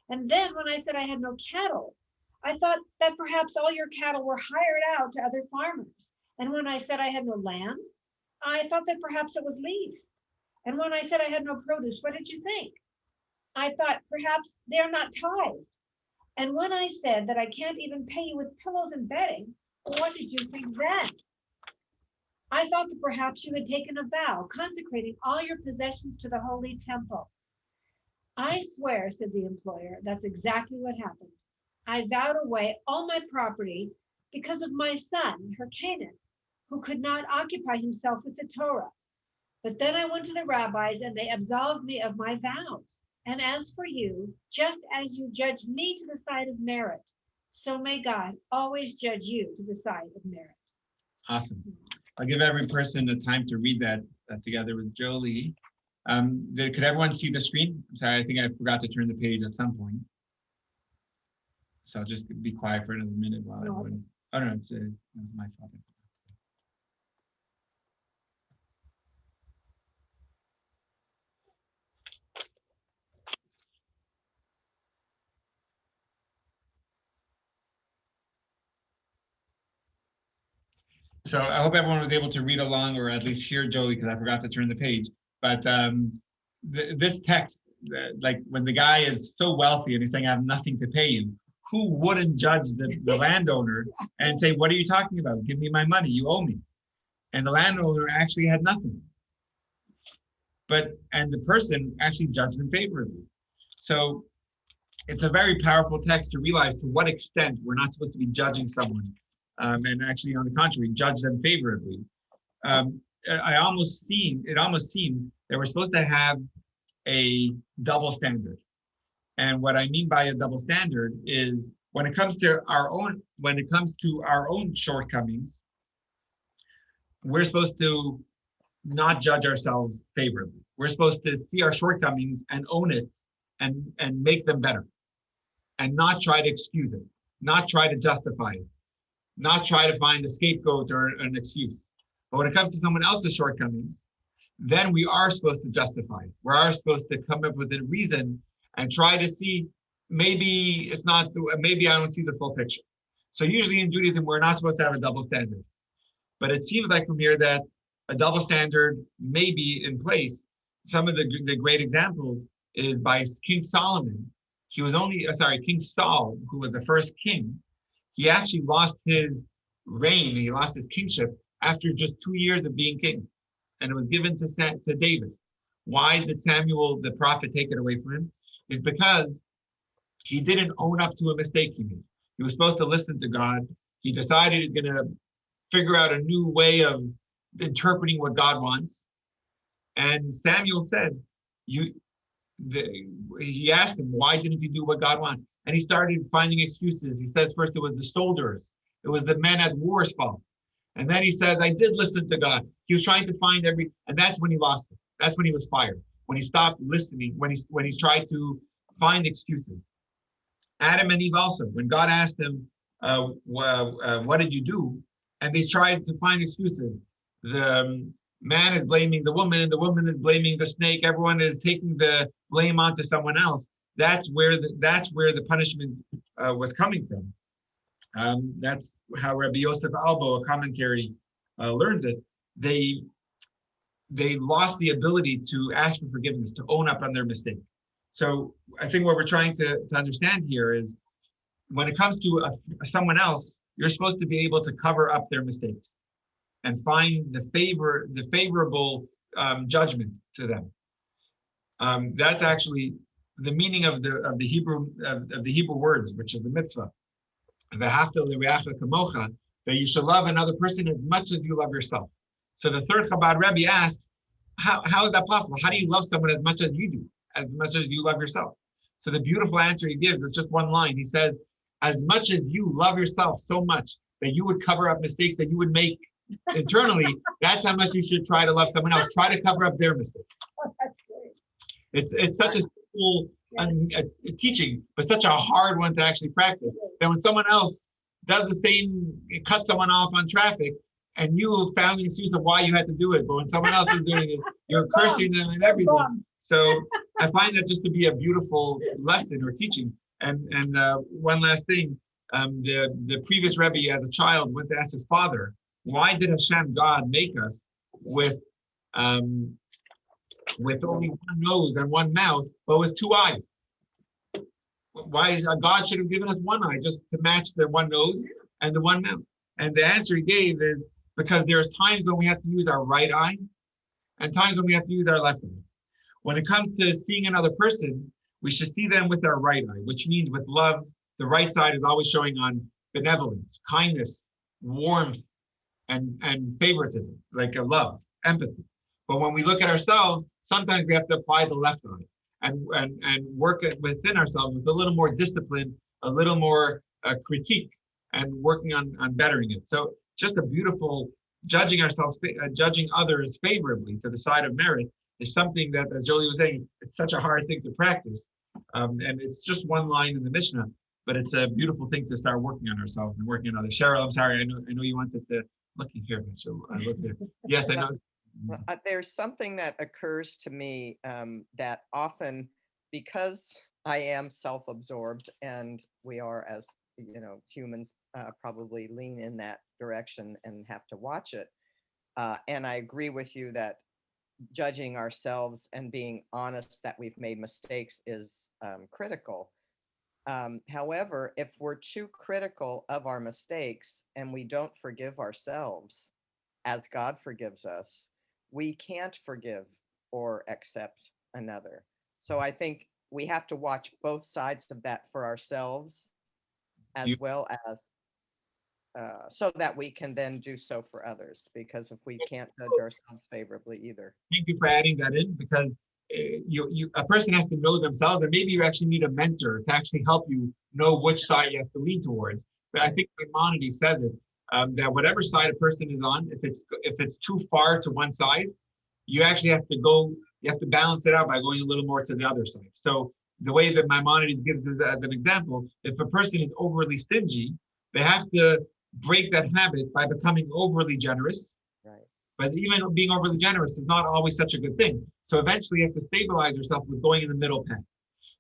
Speaker 5: And then when I said I had no cattle, I thought that perhaps all your cattle were hired out to other farmers. And when I said I had no land, I thought that perhaps it was leaves. And when I said I had no produce, what did you think? I thought perhaps they're not tithed. And when I said that I can't even pay you with pillows and bedding, what did you think then? I thought that perhaps you had taken a vow, consecrating all your possessions to the holy temple. I swear, said the employer, that's exactly what happened. I vowed away all my property because of my son, Hyrcanus, who could not occupy himself with the Torah. But then I went to the rabbis and they absolved me of my vows. And as for you, just as you judge me to the side of merit, so may God always judge you to the side of merit.
Speaker 3: Awesome. I'll give every person a time to read that together with Jolie. Could everyone see the screen? I'm sorry, I think I forgot to turn the page at some point. So I'll just be quiet for another minute while everyone. Oh no, it's my fault. So I hope everyone was able to read along or at least hear Jolie because I forgot to turn the page. But this text, like when the guy is so wealthy and he's saying, I have nothing to pay you, who wouldn't judge the landowner and say, what are you talking about? Give me my money, you owe me. And the landowner actually had nothing. And the person actually judged him favorably. So it's a very powerful text to realize to what extent we're not supposed to be judging someone. And actually, on the contrary, judge them favorably. It almost seemed that we're supposed to have a double standard. And what I mean by a double standard is when it comes to our own shortcomings, we're supposed to not judge ourselves favorably. We're supposed to see our shortcomings and own it and make them better, and not try to excuse it, not try to justify it, not try to find a scapegoat or an excuse. But when it comes to someone else's shortcomings, then we are supposed to justify it. We are supposed to come up with a reason and try to see, maybe it's not, maybe I don't see the full picture. So usually in Judaism, we're not supposed to have a double standard. But it seems like from here that a double standard may be in place. Some of the great examples is by King Solomon. He was only, King Saul, who was the first king. He actually lost his reign, he lost his kingship after just 2 years of being king. And it was given to David. Why did Samuel, the prophet, take it away from him? Is because he didn't own up to a mistake he made. He was supposed to listen to God. He decided he's going to figure out a new way of interpreting what God wants. And Samuel said, he asked him, why didn't you do what God wants? And he started finding excuses. He says first it was the soldiers. It was the men at war's fault. And then he says, I did listen to God. He was trying to find and that's when he lost it. That's when he was fired. When he stopped listening, when he tried to find excuses. Adam and Eve also, when God asked them, what did you do? And they tried to find excuses. The man is blaming the woman is blaming the snake, everyone is taking the blame onto someone else. That's where the punishment was coming from. That's how Rabbi Yosef Albo, a commentary, learns it. They lost the ability to ask for forgiveness, to own up on their mistake. So I think what we're trying to understand here is when it comes to someone else, you're supposed to be able to cover up their mistakes and find the favorable judgment to them. That's actually the meaning of the Hebrew words, which is the mitzvah. That you should love another person as much as you love yourself. So the third Chabad Rebbe asked, how is that possible? How do you love someone as much as you do, as much as you love yourself? So the beautiful answer he gives is just one line. He says, as much as you love yourself so much that you would cover up mistakes that you would make internally, that's how much you should try to love someone else. Try to cover up their mistakes. It's such a simple teaching, but such a hard one to actually practice. That when someone else does the same, cut someone off on traffic, and you found an excuse of why you had to do it, but when someone else is doing it, you're cursing them and everything. So I find that just to be a beautiful lesson or teaching. And one last thing, the previous Rebbe as a child went to ask his father, why did Hashem, God, make us with only one nose and one mouth, but with two eyes? Why God should have given us one eye just to match the one nose and the one mouth? And the answer he gave is because there's times when we have to use our right eye and times when we have to use our left eye. When it comes to seeing another person, we should see them with our right eye, which means with love. The right side is always showing on benevolence, kindness, warmth, and favoritism, like a love, empathy. But when we look at ourselves, sometimes we have to apply the left eye and work it within ourselves with a little more discipline, a little more critique, and working on bettering it. So just a beautiful judging ourselves, judging others favorably to the side of merit is something that, as Jolie was saying, it's such a hard thing to practice. And it's just one line in the Mishnah, but it's a beautiful thing to start working on ourselves and working on others. Cheryl, I'm sorry, I know you wanted to looking here, so I look there. Yes, I know.
Speaker 7: There's something that occurs to me that often, because I am self-absorbed, and we are, as you know, humans probably lean in that direction and have to watch it. And I agree with you that judging ourselves and being honest that we've made mistakes is critical. However, if we're too critical of our mistakes and we don't forgive ourselves as God forgives us, we can't forgive or accept another. So I think we have to watch both sides of that for ourselves, as well as so that we can then do so for others, because if we can't judge ourselves favorably either.
Speaker 3: Thank you for adding that in, because a person has to know themselves, and maybe you actually need a mentor to actually help you know which side you have to lean towards. But I think Maimonides says it, that whatever side a person is on, if it's too far to one side, you actually have to balance it out by going a little more to the other side. So the way that Maimonides gives it as an example, if a person is overly stingy, they have to break that habit by becoming overly generous.
Speaker 7: Right.
Speaker 3: But even being overly generous is not always such a good thing. So eventually you have to stabilize yourself with going in the middle path.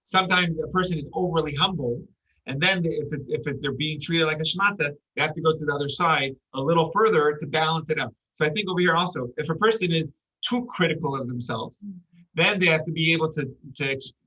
Speaker 3: Sometimes a person is overly humble, and then if they're being treated like a shmata, they have to go to the other side a little further to balance it out. So I think over here also, if a person is too critical of themselves, then they have to be able to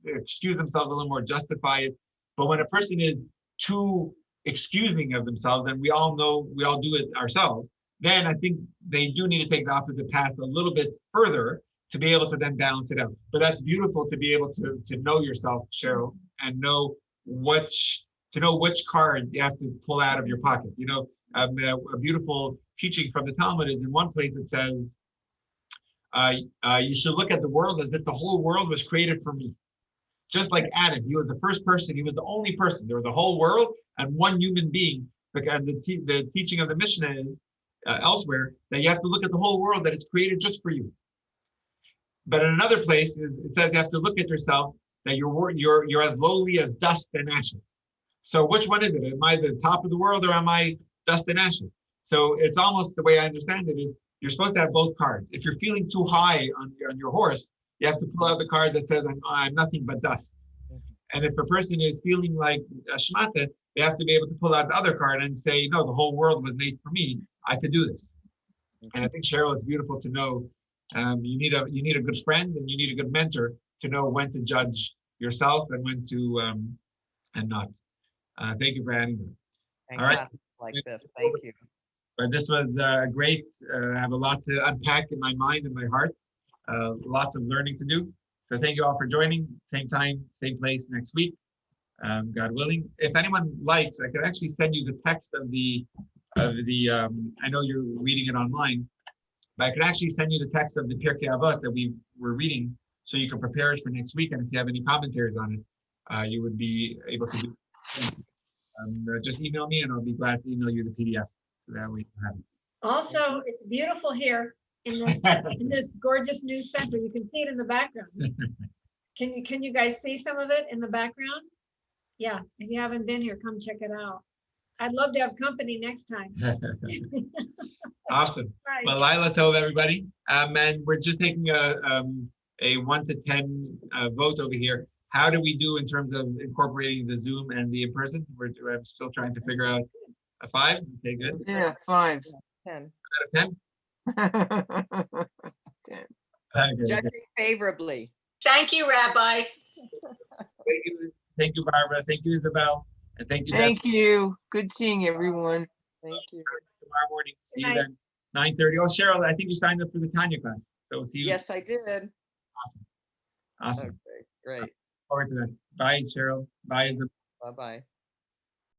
Speaker 3: excuse themselves a little more, justify it. But when a person is too excusing of themselves, and we all know, we all do it ourselves, then I think they do need to take the opposite path a little bit further to be able to then balance it out. But that's beautiful to be able to know yourself, Cheryl, and know which card you have to pull out of your pocket. You know, a beautiful teaching from the Talmud is in one place it says, you should look at the world as if the whole world was created for me. Just like Adam, he was the first person, he was the only person. There was a whole world and one human being. And the teaching of the Mishnah is elsewhere that you have to look at the whole world, that it's created just for you. But in another place, it says you have to look at yourself, that you're as lowly as dust and ashes. So which one is it? Am I the top of the world, or am I dust and ashes? So it's almost, the way I understand it is, you're supposed to have both cards. If you're feeling too high on your horse, you have to pull out the card that says, I'm nothing but dust. And if a person is feeling like a shmata, they have to be able to pull out the other card and say, no, the whole world was made for me. I could do this. And I think, Cheryl, it's beautiful to know you need a good friend, and you need a good mentor to know when to judge yourself and when to and not. Thank you for adding that.
Speaker 7: And
Speaker 3: all right,
Speaker 7: classes like this, thank you.
Speaker 3: But this was great. I have a lot to unpack in my mind and my heart. Lots of learning to do. So thank you all for joining. Same time, same place next week, God willing. If anyone likes, I could actually send you the text of the. I know you're reading it online, but I could actually send you the text of the Pirke Avot that we were reading, so you can prepare it for next week. And if you have any commentaries on it, you would be able to do. Just email me, and I'll be glad to email you the PDF, so that we have it.
Speaker 5: Also, it's beautiful here in this gorgeous new center. You can see it in the background. Can you guys see some of it in the background? Yeah, if you haven't been here, come check it out. I'd love to have company next time.
Speaker 3: Awesome.
Speaker 5: Right.
Speaker 3: Well, Laila Tov, everybody. And we're just taking a 1 to 10 vote over here. How do we do in terms of incorporating the Zoom and the in-person? I'm still trying to figure out a 5. Okay, good.
Speaker 1: Yeah, 5.
Speaker 7: 10.
Speaker 3: Out of 10? Okay,
Speaker 7: Judging favorably.
Speaker 4: Thank you, Rabbi.
Speaker 3: Thank you, Barbara. Thank you, Isabel. And thank you, Deb.
Speaker 1: Thank you. Good seeing everyone.
Speaker 7: Thank you.
Speaker 3: Tomorrow morning. See you
Speaker 5: Good
Speaker 3: then. 9:30. Oh, Cheryl, I think you signed up for the Tanya class. So we'll see you.
Speaker 7: Yes, I did.
Speaker 3: Awesome.
Speaker 7: Okay, great.
Speaker 3: Forward to that. Bye, Cheryl. Bye, Isabel.
Speaker 7: Bye-bye.